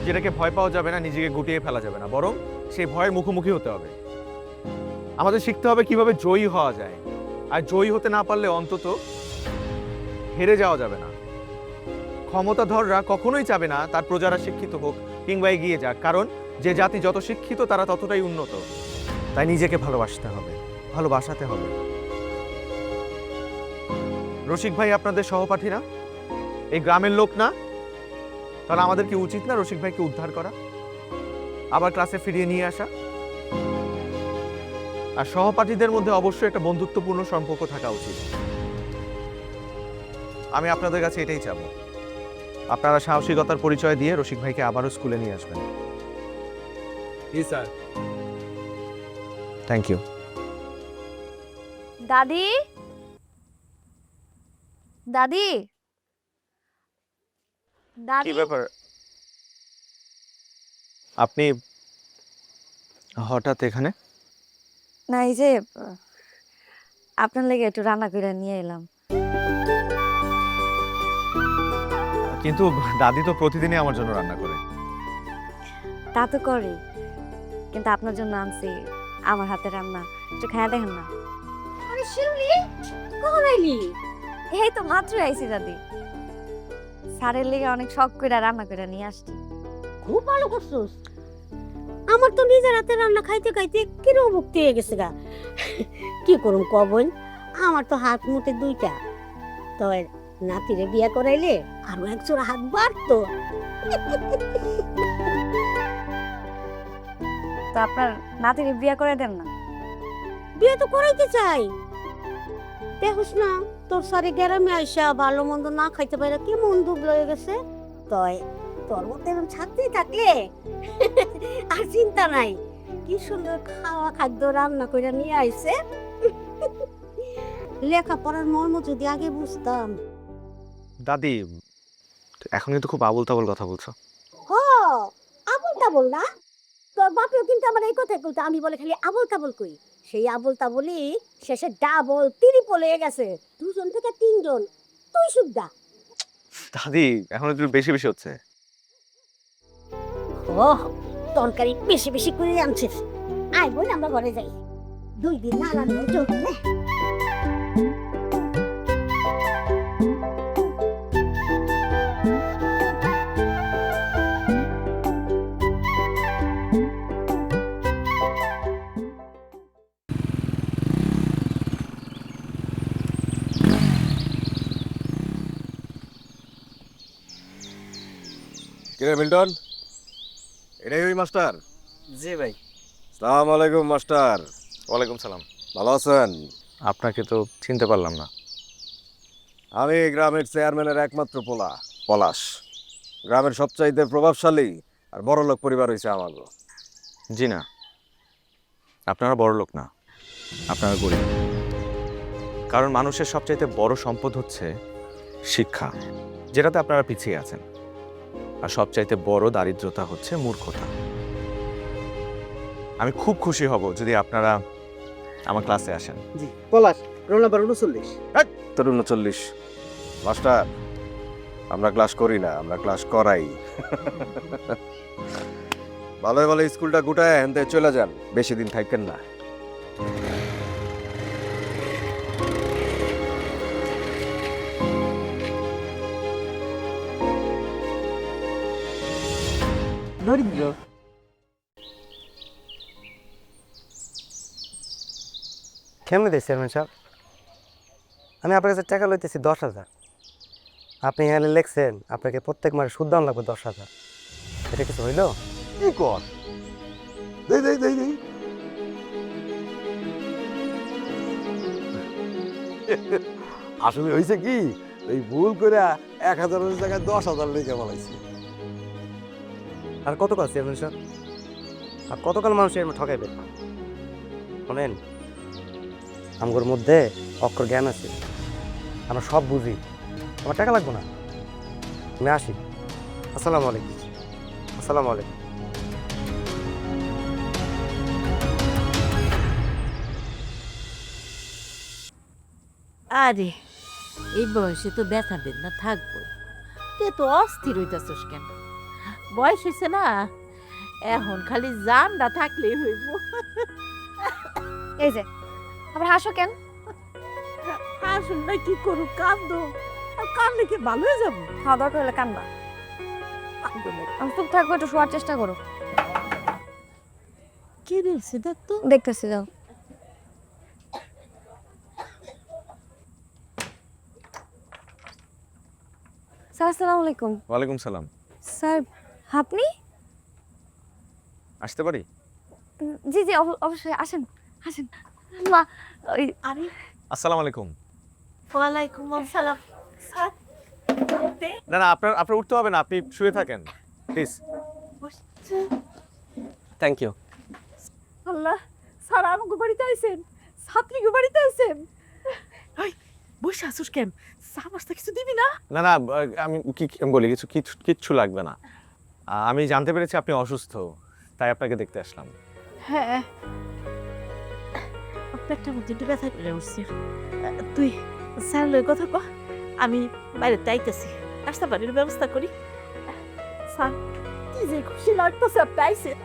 যেটাকে ভয় পাওয়া যাবে না, নিজেকে গুটিয়ে ফেলা যাবে না, বরং সেই ভয়ের মুখোমুখি হতে হবে। আমাদের শিখতে হবে কিভাবে জয়ী হওয়া যায়, আর জয়ী হতে না পারলে অন্তত হেরে যাওয়া যাবে না। ক্ষমতাধররা কখনোই চাবে না তার প্রজারা শিক্ষিত হোক কিংবা এগিয়ে যাক, কারণ যে জাতি যত শিক্ষিত তারা ততটাই উন্নত। তাই নিজেকে ভালোবাসতে হবে, ভালোবাসাতে হবে। রসিক ভাই আপনাদের সহপাঠী না, এই গ্রামের লোক না? তাহলে আমাদের কি উচিত না রসিক ভাইকে উদ্ধার করা, আবার ক্লাসে ফিরিয়ে নিয়ে আসা? আর সহপাঠীদের মধ্যে অবশ্যই একটা বন্ধুত্বপূর্ণ সম্পর্ক থাকা উচিত। আমি আপনাদের কাছে এটাই চাবো, আপনারা সাহসিকতার পরিচয় দিয়ে রসিক ভাইকে আবারও স্কুলে নিয়ে আসবেন। জি স্যার। Thank you. দাদি, দাদি, দাদি। কি ব্যাপার, আপনি হঠাৎ এখানে? না এই যে আপনার লেগে একটু রান্না করে নিয়ে এলাম। কিন্তু দাদি তো প্রতিদিনই আমার জন্য রান্না করে। তা তো করে, কিন্তু আপনার জন্য আনছি আমার হাতে রান্না, একটু খায়া দেখেন না। আরে শিউলি, কখন আইলি? এই তো মাত্র আইছি দাদি, স্যারের লেগে অনেক শখ করে রান্না করে নিয়ে আসছি। খুব ভালো করছিস। আমার তো নিজের হাতে রান্না খাইতে খাইতে কিরকম মুক্তি হয়ে গেছে গা। কি করুম কবন, আমার তো হাত মুঠে দুইটা, তবে নাতিরে বিয়া করাইলে আরো এক জোড়া হাত বাড়তো। তো আপনার নাতির বিয়ে করে দেন না? বিয়ে তো করাইতে চাই, দেখোস না তোর সারে গ্রামে আইসা ভালো মন্দ না খাইতে পারে কি মন দুব লয়ে গেছে। তয় তোর মতো এরকম ছাত্রী থাকলে আর চিন্তা নাই, কি সুন্দর খাওয়া খাদ্য রান্না করে নিয়ে আইছে। লেখাপড়ার মর্ম যদি আগে বুঝতাম। দাদি, এখন কিন্তু খুব আবল তাবল কথা বলছো। হ, আবল তাবল না, তোর বাপেও কিন্তু আমার এই কথা বলতো, আমি বলে খালি আবল তাবল কই। সেই আবল তাবলই শেষে ডাবল ত্রিপল হয়ে গেছে, 2 জন থেকে 3 জন। তুই সুদ্ধা। দাদি, এখন একটু বেশি বেশি হচ্ছে। ও তরকারি বেশি বেশি করে আনছিস, আয় বল আমরা ঘরে যাই, 2 দিন না রান্না চলবে না। কিরে মিল্টন, এটাই ওই মাস্টার? জি ভাই। সালাম আলাইকুম মাস্টার। ওয়ালাইকুম সালাম। ভালো আছেন? আপনাকে তো চিনতে পারলাম না। আমি এই গ্রামের চেয়ারম্যানের একমাত্র পোলা পলাশ। গ্রামের সবচাইতে প্রভাবশালী আর বড়লোক পরিবার হয়েছে আমাগো। জি না, আপনারা বড় লোক না, আপনারা গরিব। কারণ মানুষের সবচাইতে বড় সম্পদ হচ্ছে শিক্ষা, যেটাতে আপনারা পিছিয়ে আছেন। আর সবচাইতে বড় দারিদ্রতা হচ্ছে মূর্খতা। আমি খুব খুশি হব যদি আপনারা আমার ক্লাসে আসেন। জি পলাশ, রোল নাম্বার 39। তোর 39? মাস্টার, আমরা ক্লাস করি না, আমরা ক্লাস করাই। ভালো ভালো স্কুলটা গুটায় এনতে চলে যান, বেশি দিন থাকেন না। দরিদ্র। কেমনে দিই চেয়ারম্যান সাহেব? আমি আপনার কাছে টাকা লইতেছি 10,000। আপনি এখানে লিখছেন আপনাকে প্রত্যেক মাসে সুদ দাম লাগবে 10,000। এটা কিছু হইলো? কি কর দেই দেই দেই দেই আসলে হয়েছে কি, এই ভুল করে 1,000-এর জায়গায় 10,000 লিখে বলাইছি। আর কতকাল চেয়ারম্যান সাহেব? আর কতকাল মানুষ এর ঠকাইবে? শোনেন, আমার মধ্যে অক্ষর জ্ঞান আছে, আমরা সব বুঝি, আমার টাকা লাগবে না। আমি আসি। আসসালামু আলাইকুম। আসসালামু আলাইকুম। আরে এই বয়সে তো ব্যথা বেদনা থাকবো, তুই তো অস্থির হইতাছস কেন? বয়স হয়েছে না, এখন খালি জানটা থাকলেই হইব। এই যে আবার হাসো কেন? আসল না কি করু, কান্দো, আর কান্দলে কি ভালো হয়ে যাবো? খাওয়া দরকার হলে কানবা। আমি চুপ থাকবো, একটু শোয়ার চেষ্টা করো। কি দিয়েছে দেখ তো। দেখতেছি, যাও। স্যার আসসালামু আলাইকুম। ওয়ালাইকুম সালাম। স্যার আপনি? আসতে পারি? জি জি অবশ্যই, আসেন আসেন। মা ওই আরে আসসালামু আলাইকুম। ওয়ালাইকুম আসসালাম। স্যার না না, আপনার উঠতে হবে না, আপনি শুয়ে থাকেন please. Thank you. Allah, sir আমাকে বাড়িতে আইছেন, ছাত্রীকে বাড়িতে আইছেন। এই বসে আসুস কেন? সাবাসটা কিছু দিবি না? না না, আমি বলি কিচ্ছু লাগবে না। আমি জানতে পেরেছি আপনি অসুস্থ, তাই আপনাকে দেখতে আসলাম। হ্যাঁ, পেটটার মধ্যে একটু ব্যথা করে উঠছে। তুই স্যার লই কথা কহ, আমি বাইরে তাইতেছি, নাস্তা পানির ব্যবস্থা করি। স্যার কি যে খুশি লাগতেছে আপনি আইছেন।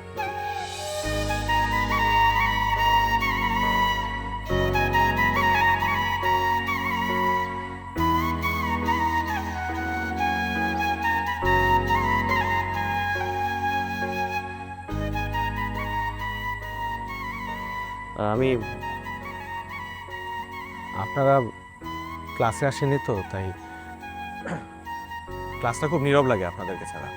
আমি আপনারা ক্লাসে আসেনি তো, তাই ক্লাসটা খুব নীরব লাগে আপনাদেরকে ছাড়া,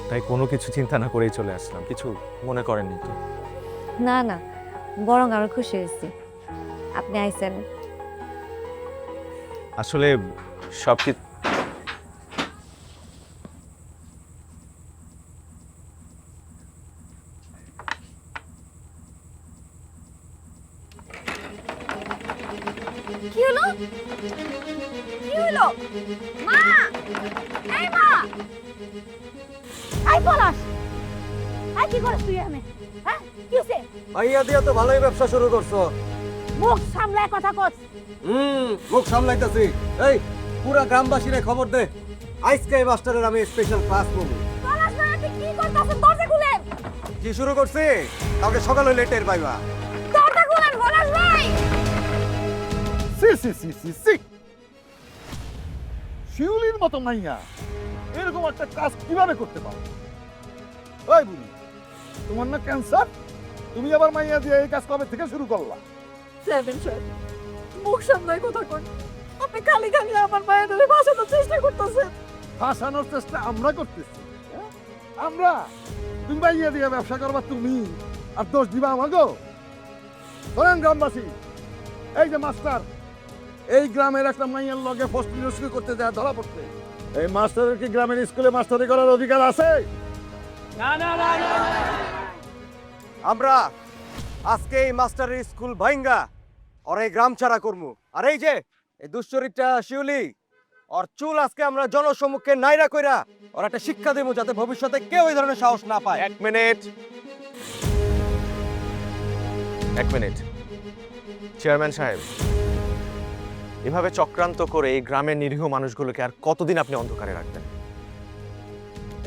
তাই কোনো কিছু চিন্তা না করেই চলে আসলাম। কিছু মনে করেননি তো? না না, বরং আরো খুশি হয়েছি আপনি আইছেন। আসলে সব কিছু কি হলো? কি হলো? মা! এই মা! এই পলাশ! এই কি করছ তুই এখানে? হ্যাঁ? কি হইছে? মাইয়া দিয়া তো ভালোই ব্যবসা শুরু করছো। মুখ সামলায় কথা কস। মুখ সামলাইতেছি। এই পুরা গ্রামবাসীরে খবর দে, আজকে এই মাস্টারের আমি স্পেশাল ক্লাস করব। পলাশ ভাই, আপনি কি করতেছেন? দরজা খুলেন! কি শুরু করছি? কালকে সকাল হইলে টের পাইবা। দরজা খুলেন পলাশ ভাই! সি সি সি সি সি শিউলির মতো মাইয়া এরকম একটা কাজ কিভাবে করতে পারো? ওই বুড়ি, তোমার না ক্যান্সার? তুমি আবার মাইয়া দিয়ে এই কাজ কবে থেকে শুরু করলা? চেয়ারম্যান সাহেব, মুখ সামলায় কথা কন। আপনি খালি খালি আমার মায়ের ধরে ভাসানোর চেষ্টা করতেছেন। ফাঁসানোর চেষ্টা আমরা করতেছি, হ্যাঁ? আমরা? তুমি মাইয়া দিয়ে ব্যবসা করবা তুমি, আর দোষ দিবা আমাগো? শোনেন গ্রামবাসী, এই যে মাস্টার, এই গ্রামের একটা মাইয়ার লগে ফষ্টি করতে যায় ধরা পড়তে, এই মাস্টারের কি গ্রামের স্কুলে মাস্টারি করার অধিকার আছে? আমরা আজকে এই মাস্টারের স্কুল ভাইঙ্গা আর এই গ্রাম ছাড়া করবো। আর এই যে এই দুশ্চরিত্রা শিউলি, ওর চুল আজকে আমরা জনসম্মুখে নাইরা কইরা ওর একটা শিক্ষা দেবো, যাতে ভবিষ্যতে কেউ এই ধরনের সাহস না পায়। এক মিনিট চেয়ারম্যান সাহেব, এভাবে চক্রান্ত করে এই গ্রামের নিরীহ মানুষগুলোকে আর কতদিন আপনি অন্ধকারে রাখবেন?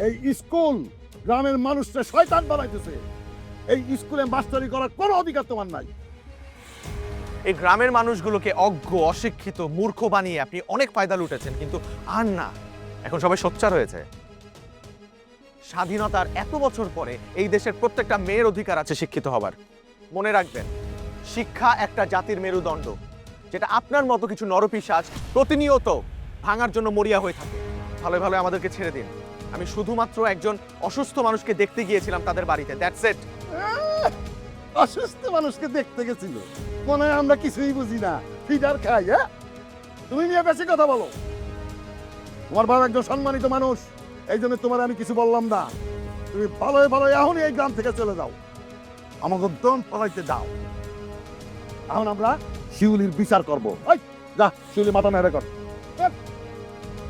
এই স্কুল গ্রামের মানুষরা শয়তান বানাইতেছে। এই স্কুলে মাস্টারি করার কোনো অধিকার তোমার নাই। এই গ্রামের মানুষগুলোকে অজ্ঞ, অশিক্ষিত, মূর্খ বানিয়ে আপনি অনেক ফায়দা লুটেছেন, কিন্তু আর না, এখন সবাই সোচ্চার হয়েছে। স্বাধীনতার এত বছর পরে এই দেশের প্রত্যেকটা মেয়ের অধিকার আছে শিক্ষিত হবার। মনে রাখবেন, শিক্ষা একটা জাতির মেরুদণ্ড, যেটা আপনার মতো কিছু নরপিশাচ প্রতিনিয়ত ভাঙার জন্য মরিয়া হয়ে থাকে। ভালো ভালো আমাদেরকে ছেড়ে দিন। আমি শুধুমাত্র একজন অসুস্থ মানুষকে দেখতে গিয়েছিলাম তাদের বাড়িতে, দ্যাটস ইট। অসুস্থ মানুষকে দেখতে গেছিল, মনে হয় আমরা কিছুই বুঝি না, ফিডার খাই। হ্যাঁ, তুমি নিয়ে বেশি কথা বলো। তোমার বাবা একজন সম্মানিত মানুষ, এই জন্য তোমার আমি কিছু বললাম না। তুমি ভালোই ভালো এখনই এই গ্রাম থেকে চলে যাও, আমাকে দম ফলাইতে দাও। এখন আমরা শিউলির বিচার করবো। যা, শিউলি মাথা নেড়ে কর।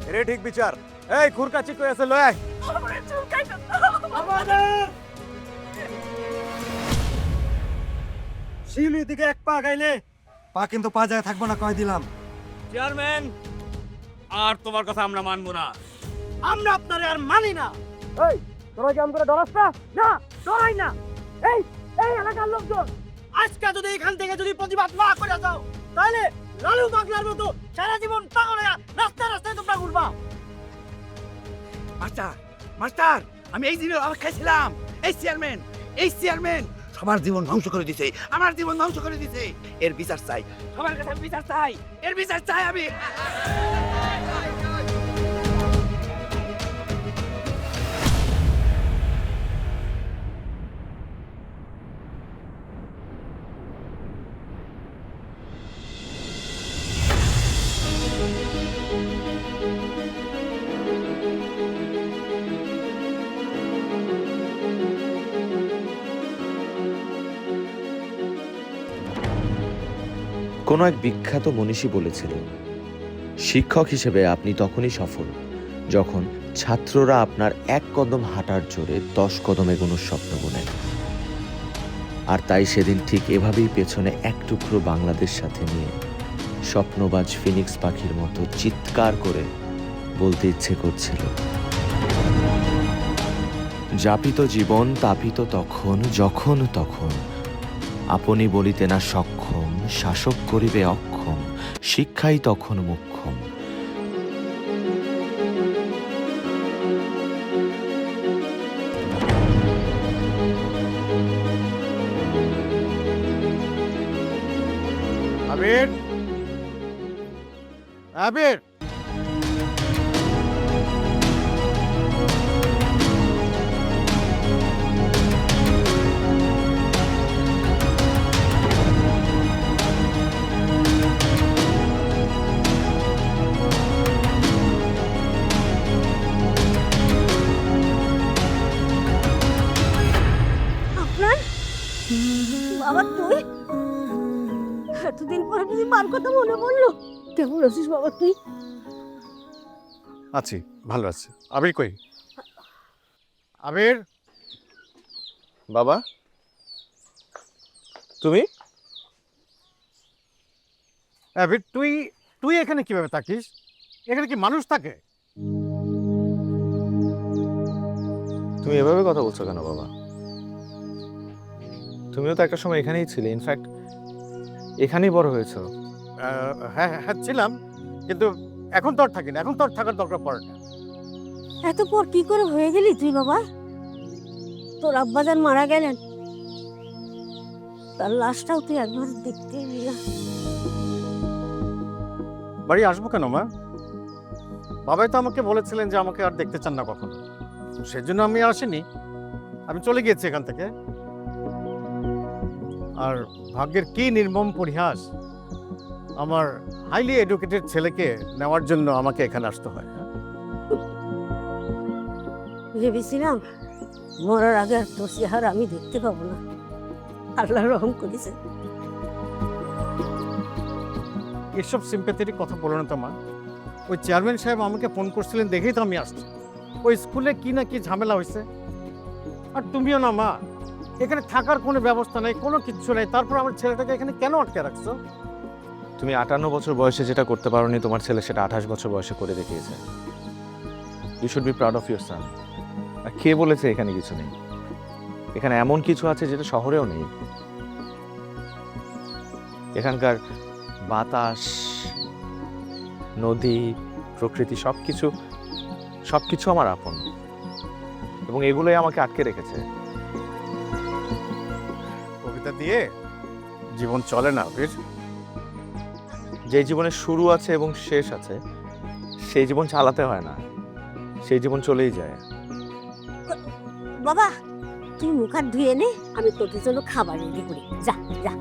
এরে ঠিক বিচার। এই খুরকা চিকু আছে লয়। শিউলির দিকে এক পা গাইলে পা কিন্তু পা যায় থাকবো না, কয় দিলাম। চেয়ারম্যান, আর তোমার কথা আমরা মানবো না। আমরা আপনারে আর মানি না। এই তোরা কি আমকে ডরাস না? না, ডরাই না। এই এই এলাকার লোকজন আজকে যদি এখান থেকে যদি প্রতিবাদ না করে যাও, তাহলে লালু পাগলার মতো সারা জীবন পাগল হয়ে রাস্তায় রাস্তায় তোমরা ঘুরবা। মাস্টার, মাস্টার, আমি এই দিনের অপেক্ষায় ছিলাম। এই চেয়ারম্যান সবার জীবন ধ্বংস করে দিছে, আমার জীবন ধ্বংস করে দিছে। এর বিচার চাই, সবার কাছে আমি বিচার চাই, এর বিচার চাই আমি। কোনো এক বিখ্যাত মনীষী বলেছিল, শিক্ষক হিসেবে আপনি তখনই সফল যখন ছাত্ররা আপনার এক কদম হাঁটার জোরে 10 কদম এগোনোর স্বপ্ন বুনেন। আর তাই সেদিন ঠিক এভাবেই পেছনে এক টুকরো বাংলাদেশ সাথে নিয়ে স্বপ্নবাজ ফিনিক্স পাখির মতো চিৎকার করে বলতে ইচ্ছে করছিল, যাপিত জীবন তাপিত তখন যখন তখন আপনি বলিতে না সক্ষম, শাসক করিবে অক্ষম, শিক্ষাই তখন মোক্ষম। আবির, আবির, আপনার বাবা, তুই এতদিন পরে যদি মার কথা মনে পড়লো। কেমন আছিস বাবা তুই? আছি, ভালো আছি। আবির কই? আবির, বাবা, তুমি? আবির, তুই তুই এখানে কিভাবে থাকিস? এখানে কি মানুষ থাকে? তুমি এভাবে কথা বলছো কেন বাবা? তুমিও তো একটা সময় এখানেই ছিলে, ইনফ্যাক্ট এখানেই বড় হয়েছো। হ্যাঁ হ্যাঁ ছিলাম, কিন্তু এখন তো আর থাকি না, এখন তো আর থাকার দরকার পড়ে না। এত পর কি করে হয়ে গেলি তুই বাবা? তোর আব্বাজান মারা গেলেন, তার লাশটাও তুই একবার দেখতে এলি না। বাড়ি আসবো কেন মা? বাবাই তো আমাকে বলেছিলেন যে আমাকে আর দেখতে চান না কখনো, সেজন্য আমি আসিনি, আমি চলে গিয়েছি এখান থেকে। আর ভাগ্যের কি নির্মম পরিহাস, আমার হাইলি এডুকেটেড ছেলেকে নেওয়ার জন্য আমাকে এখানে আসতে হয়। ভেবেছিলাম মরার আগে আর তোর চেহারা আমি দেখতে পাবো না, আল্লাহ রহম করেছে। এসব সিম্প্যাথেটিক কথা বলো না তো মা। ওই চেয়ারম্যান সাহেব আমাকে ফোন করছিলেন দেখেই তো আমি আসছি। ওই স্কুলে কি না কি ঝামেলা হয়েছে। আর তুমিও না মা, এখানে থাকার কোনো ব্যবস্থা নেই, কোনো কিচ্ছু নেই, তারপর আমার ছেলেটাকে এখানে কেন আটকে রাখছো? তুমি 58 বছর বয়সে যেটা করতে পারোনি, তোমার ছেলে সেটা 28 বছর বয়সে করে দেখিয়েছে। You should be proud of your son. আর কে বলেছে এখানে কিছু নেই? এখানে এমন কিছু আছে যেটা শহরেও নেই। এখানকার বাতাস, নদী, প্রকৃতি সবকিছু আমার আপন। এবং এগুলোই আমাকে আটকে রেখেছে। কবিতা দিয়ে জীবন চলে না বীর। যে জীবনের শুরু আছে এবং শেষ আছে, সেই জীবন চালাতে হয় না, সেই জীবন চলেই যায়। বাবা তুই মুখ হাত ধুয়ে নে, আমি তোদের জন্য খাবার রেডি করি। যা যা।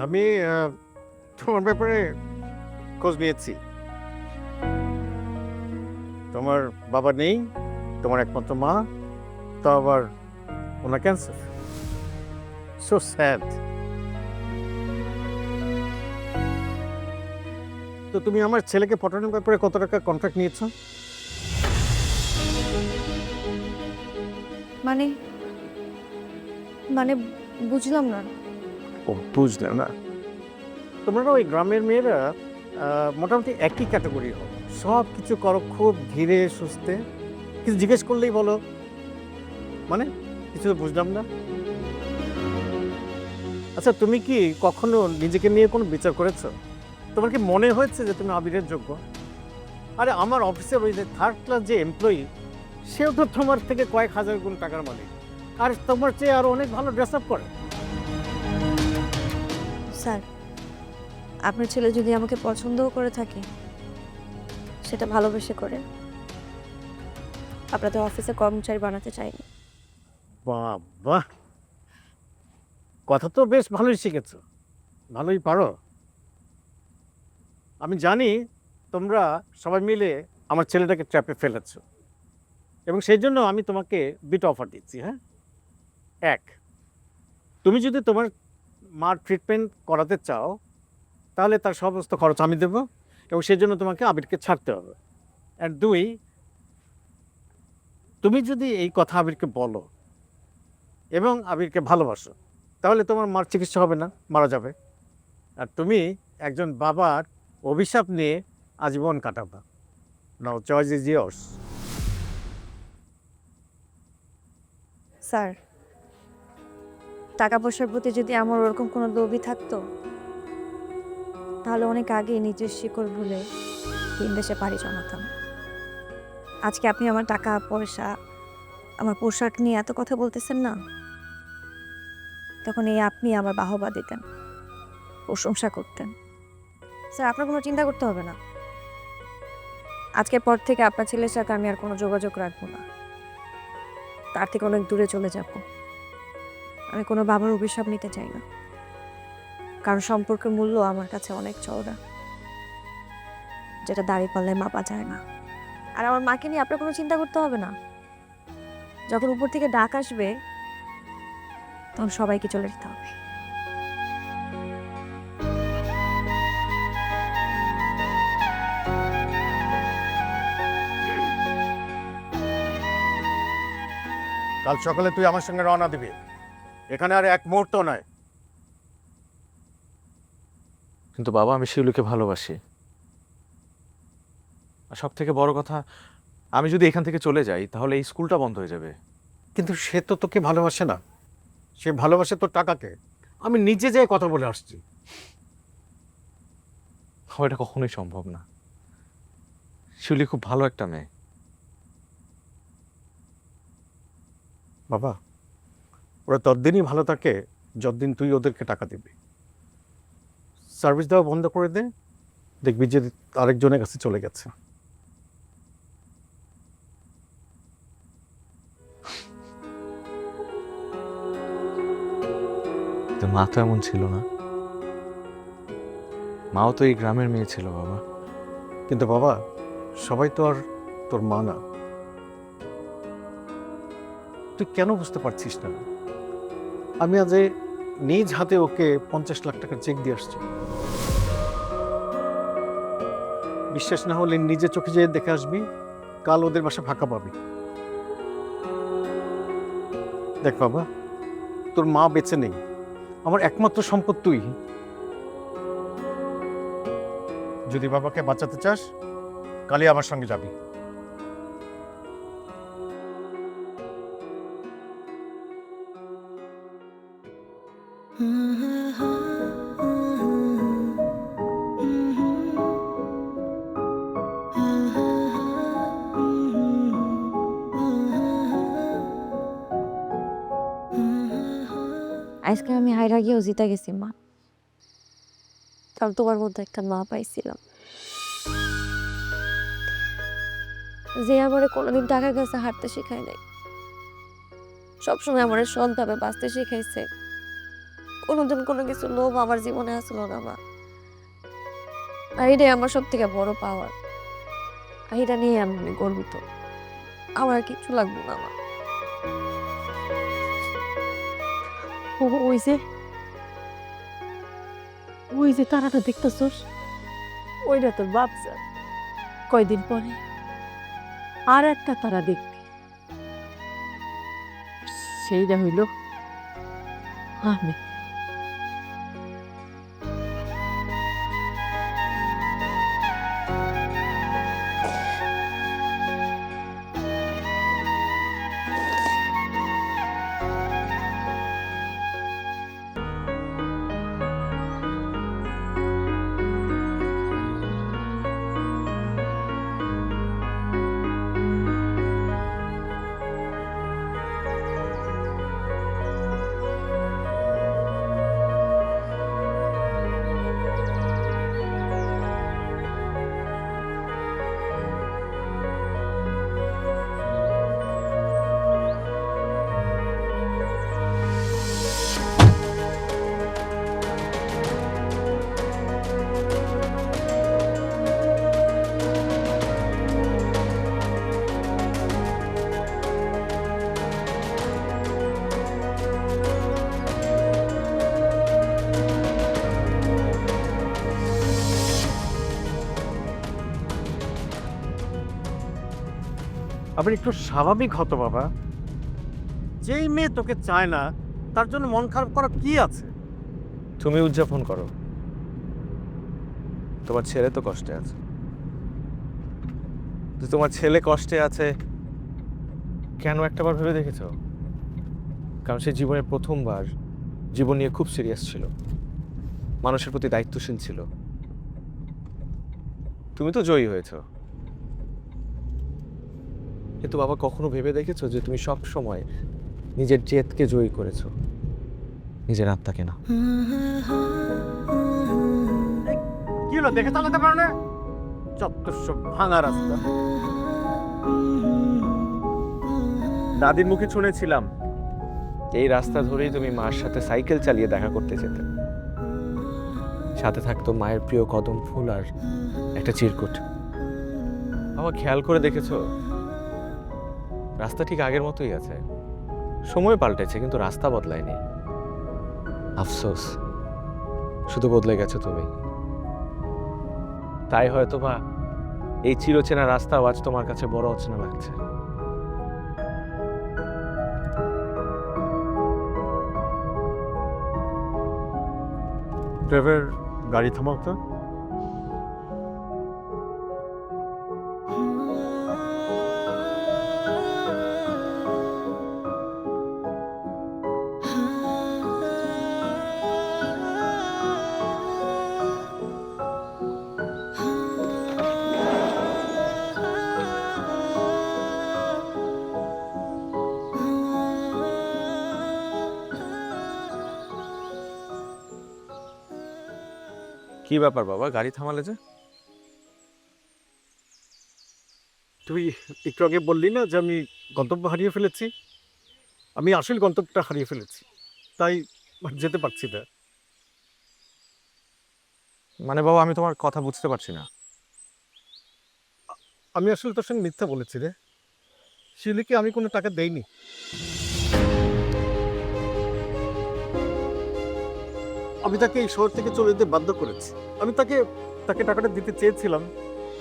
আমি তোমার ব্যাপারে খোঁজ নিয়েছি। তোমার বাবা নেই, তোমার একমাত্র মা, তো আবার ওনার ক্যান্সার। So sad. তো তুমি আমার ছেলেকে পটানোর ব্যাপারে কত টাকা কন্ট্রাক্ট নিয়েছো? মানে মানে বুঝলাম না। ও বুঝলে না, তোমরা ওই গ্রামের মেয়েরা মোটামুটি একই ক্যাটাগরি হও, সব কিছু করো খুব ধীরে সুস্থে, কিছু জিজ্ঞেস করলেই বলো। মানে কিছু তো বুঝলাম না। আচ্ছা তুমি কি কখনো নিজেকে নিয়ে কোনো বিচার করেছো? তোমার কি মনে হয়েছে যে তুমি আবিরের যোগ্য? আরে আমার অফিসের ওই যে থার্ড ক্লাস যে এমপ্লয়ি, সেও তো তোমার থেকে কয়েক হাজার গুণ টাকার মালিক, আর তোমার চেয়ে আরো অনেক ভালো ড্রেস আপ করে। স্যার, আপনার ছেলে যদি আমাকে পছন্দও করে থাকে, সেটা ভালোবেসে করে। আপনাদের অফিসে কর্মচারী বানাতে চাইনি। বাবা, কথা তো বেশ ভালোই শিখেছো, ভালোই পারো। আমি জানি তোমরা সবাই মিলে আমার ছেলেটাকে ট্র্যাপে ফেলেছ, এবং সেই জন্য আমি তোমাকে দুটো অফার দিচ্ছি। হ্যাঁ, এক, তুমি যদি তোমার মার ট্রিটমেন্ট করাতে চাও তাহলে তার সমস্ত খরচ আমি দেব, এবং সেই জন্য তোমাকে আবিরকে ছাড়তে হবে। আর দুই, তুমি যদি এই কথা আবিরকে বলো এবং আবিরকে ভালোবাসো, তাহলে তোমার মার চিকিৎসা হবে না, মারা যাবে। আর তুমি একজন বাবার অভিশাপ নিয়ে আজীবন কাটাবা। নাও চয়েস ইজ ইয়ার্স। স্যার, টাকা পয়সার প্রতি যদি আমার ওরকম কোনো লোভই থাকতো, তাহলে অনেক আগেই নিজের শিকড় ভুলে ভিন দেশে পাড়ি জমাতাম। আজকে আপনি আমার টাকা পয়সা, আমার পোশাক নিয়ে এত কথা বলতেছেন না, তখন এই আপনি আমার বাহবা দিতেন, প্রশংসা করতেন। স্যার, আপনার কোনো চিন্তা করতে হবে না। আজকের পর থেকে আপনার ছেলের সাথে আমি আর কোনো যোগাযোগ রাখবো না, তার থেকে অনেক দূরে চলে যাব। আমি কোনো বাবার অভিশাপ নিতে চাই না, কারণ সম্পর্কের মূল্য আমার কাছে অনেক চওড়া, যেটা দাঁড়িয়ে পাল্লায় মাপা যায় না। আর আমার মাকে নিয়ে আপনার কোনো চিন্তা করতে হবে না। যখন উপর থেকে ডাক আসবে, তখন সবাইকে চলে যেতে হবে। কাল সকালে তুই আমার সঙ্গে রওনা দিবি, এখানে আর এক মুহূর্ত নয়। কিন্তু বাবা, আমি শিউলিকে ভালোবাসি। আর সব থেকে বড় কথা, আমি যদি এখান থেকে চলে যাই তাহলে এই স্কুলটা বন্ধ হয়ে যাবে। কিন্তু সে তো তোকে ভালোবাসে না, সে ভালোবাসে তোর টাকাকে। আমি নিজে যেয়ে কথা বলে আসছি। এটা কখনোই সম্ভব না। শিউলি খুব ভালো একটা মেয়ে। বাবা, ওরা ততদিনই ভালো থাকে যতদিন তুই ওদেরকে টাকা দিবি। সার্ভিস দেওয়া বন্ধ করে দে, দেখবি যে আরেকজনের কাছে চলে গেছে। মা তো এমন ছিল না, মাও তো এই গ্রামের মেয়ে ছিল বাবা। কিন্তু বাবা, সবাই তো আর তোর মা না। তুই কেন বুঝতে পারছিস না? আমি আজ নিজ হাতে ওকে 50 লাখ টাকা চেক দিয়ে আসছি। বিশ্বাস না হলে নিজে চোখে যেয়ে দেখে আসবি, কাল ওদের বাসা ফাঁকা পাবি। দেখ বাবা, তোর মা বেঁচে নেই, আমার একমাত্র সম্পদ তুই। যদি বাবাকে বাঁচাতে চাস কালই আমার সঙ্গে যাবি। আজকে আমি হাইরা গিয়েও জিতে গেছি মা, কারণ তোমার মধ্যে একটা মা পাইছিলাম যে আমারে কোনোদিন টাকার কাছে হাঁটতে শেখায় নাই, সবসময় আমার সৎভাবে বাঁচতে শিখাইছে। কোনোদিন কোনো কিছু লোভ আমার জীবনে আসলো না মা। আর এটাই আমার সব থেকে বড় পাওয়ার। আর এটা নিয়ে আমি গর্বিত। আমার আর কিছু লাগবে না মা। ওই যে তারাটা দেখতেছস, ওইটা তোর বাচ্চা। কয়দিন পরে আর একটা তারা দেখবি, সেইটা হইল আমি। আপনি একটু স্বাভাবিক হতো বাবা। যেই মেয়ে তোকে চায় না তার জন্য মন খারাপ করা কি আছে? তুমি উদযাপন করো, তোমার ছেলে তো কষ্টে আছে। তো তোমার ছেলে কষ্টে আছে কেন একটাবার ভেবে দেখেছো? কারণ সে জীবনের প্রথমবার জীবন নিয়ে খুব সিরিয়াস ছিল, মানুষের প্রতি দায়িত্বশীল ছিল। তুমি তো জয়ী হয়েছ, কিন্তু বাবা কখনো ভেবে দেখেছো যে তুমি সব সময় নিজের জেদকে জয়ী করেছো, নিজের আত্মাকে না? কি হলো, দেখে চালাতে পারো না? চত্বর ভাঙা রাস্তা। দাদির মুখে শুনেছিলাম এই রাস্তা ধরেই তুমি মার সাথে সাইকেল চালিয়ে দেখা করতে যেতে। সাথে থাকতো মায়ের প্রিয় কদম ফুল আর একটা চিরকুট। বাবা খেয়াল করে দেখেছো, রাস্তা ঠিক আগের মতোই আছে, সময় পাল্টেছে কিন্তু রাস্তা বদলায়নি। আফসোস, শুধু বদলে গেছো তুমি। তাই হয়তো বা এই চিরচেনা রাস্তা আজ তোমার কাছে বড় অচেনা লাগছে। ড্রাইভার, গাড়ি থামাও তো। কি ব্যাপার বাবা, গাড়ি থামালে যে? তুই একটু আগে বললি না যে আমি গন্তব্য হারিয়ে ফেলেছি? আমি আসল গন্তব্যটা হারিয়ে ফেলেছি, তাই যেতে পারছি না। মানে বাবা, আমি তোমার কথা বুঝতে পারছি না। আমি আসলে তোর সঙ্গে মিথ্যা বলেছি রে। শিউলিকে আমি কোনো টাকা দেইনি। আমি তাকে এই শহর থেকে চলে যেতে বাধ্য করেছি। আমি তাকে টাকাটা দিতে চেয়েছিলাম,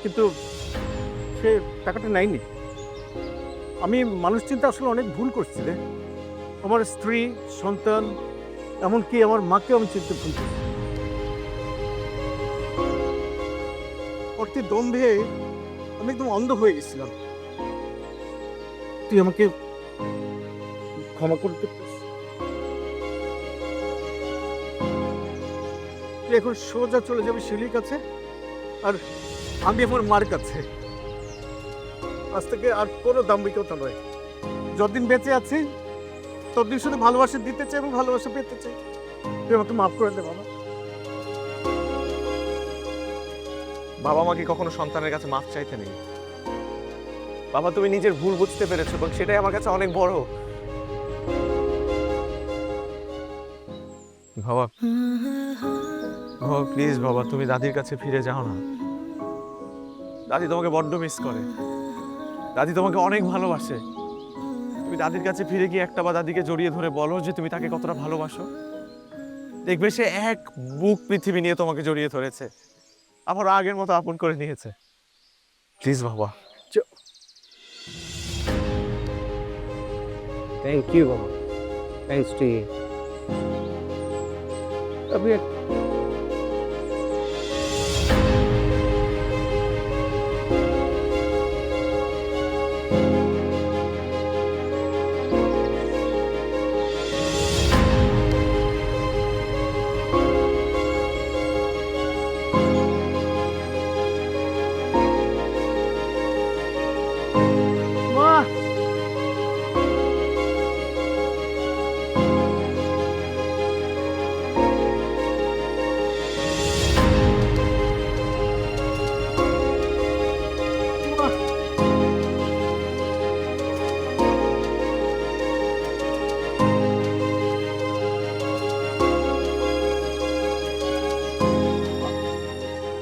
কিন্তু সে টাকাটা নেয়নি। আমি মানুষ চিন্তা আসলে অনেক ভুল করছি রে। আমার স্ত্রী, সন্তান, এমনকি আমার মাকেও আমি চিনতে ভুল করছি। অর্থে দম্ভে আমি একদম অন্ধ হয়ে গেছিলাম। তুই আমাকে ক্ষমা করতে পারিস? তুই এখন সোজা চলে যাবি শিউলির কাছে, আর আমি আমার মার কাছে। আজ থেকে আর কোনো দাম্ভিকতা নয়। যতদিন বেঁচে আছি ততদিন শুধু ভালোবাসা দিতে চাই এবং ভালোবাসা পেতে চাই। তুই আমাকে মাফ করে দে বাবা। বাবা মাকে কখনো সন্তানের কাছে মাফ চাইতে নেই। বাবা, তুমি নিজের ভুল বুঝতে পেরেছো এবং সেটাই আমার কাছে অনেক বড়। বাবা, বাবা প্লিজ বাবা, তুমি দাদির কাছে ফিরে যাও না। দাদি তোমাকে বড্ড মিস করে। দাদি তোমাকে অনেক ভালোবাসে। তুমি দাদির কাছে ফিরে গিয়ে একটা বা দাদিকে জড়িয়ে ধরে বলো যে তুমি তাকে কতটা ভালোবাসো। দেখবে সে এক বুক পৃথিবী নিয়ে তোমাকে জড়িয়ে ধরেছে, আবার আগের মতো আপন করে নিয়েছে। প্লিজ বাবা। থ্যাংক ইউ বাবা, থ্যাংকস টু ইউ। আমি মা,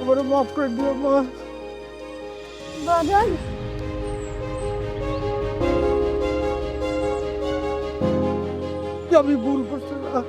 আমারে মাফ করে দিও মা। বাজান, আমি ভুল করছি না।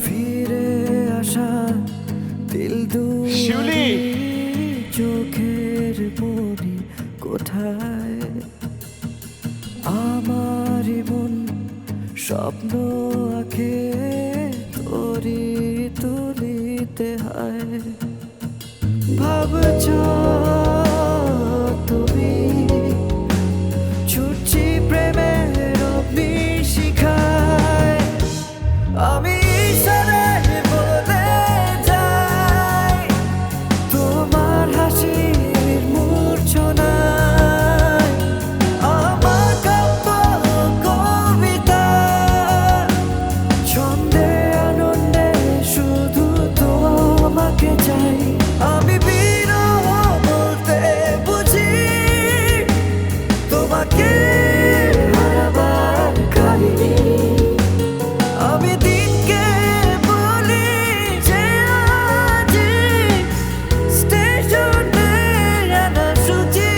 ফিরে আসা দিল শিউলি! চোখের মনি কোথায় আমার মন স্বপ্ন আঁকে তোরি তুলিতে হয় ভাবছ তুমি ছুটছি প্রেমের অগ্নি শিখায় আমি ইশারায় বলে যাই তোমার হাসির মূর্ছনায় আমার কাব্য কবিতা ছন্দে আনন্দে শুধু তোমাকে চাই আমি বিরহ বলতে বুঝি তোমাকে হারাবার কাহিনী আমি দিনকে বলি যে আজি স্টেশনে আনা সূচি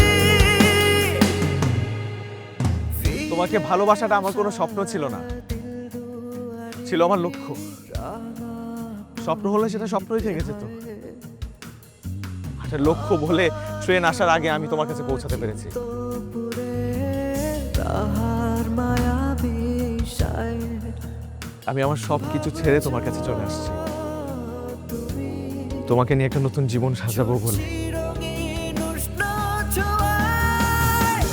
তোমাকে ভালোবাসাটা আমার কোনো স্বপ্ন ছিল না, ছিল আমার লক্ষ্য। স্বপ্ন হলে সেটা স্বপ্নই থেকে যেত। আচ্ছা, লক্ষ্য বলে ট্রেন আসার আগে আমি তোমার কাছে পৌঁছাতে পেরেছি। তাহার মায়া বিষায় আমি আমার সব কিছু ছেড়ে তোমার কাছে চলে আসছি, তোমাকে নিয়ে একটা নতুন জীবন সাজাবো বলে। রঙিন উষ্ণ ছোঁয়ায়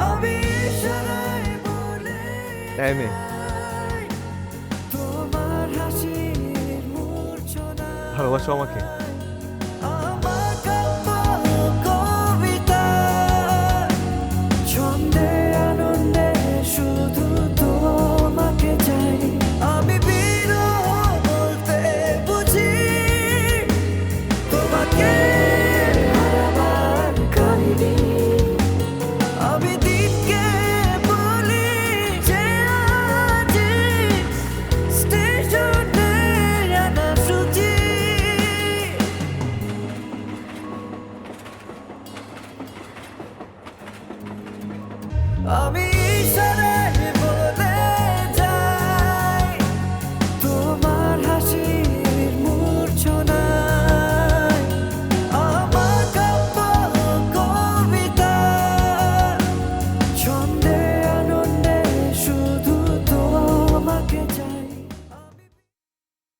আমি ইশারায় বলে তাই মেয়ে, তোমার হাসির মূর্ছনায় ভালোবাসো আমাকে? আমার কাব্য কবিতা আমি ইশারায়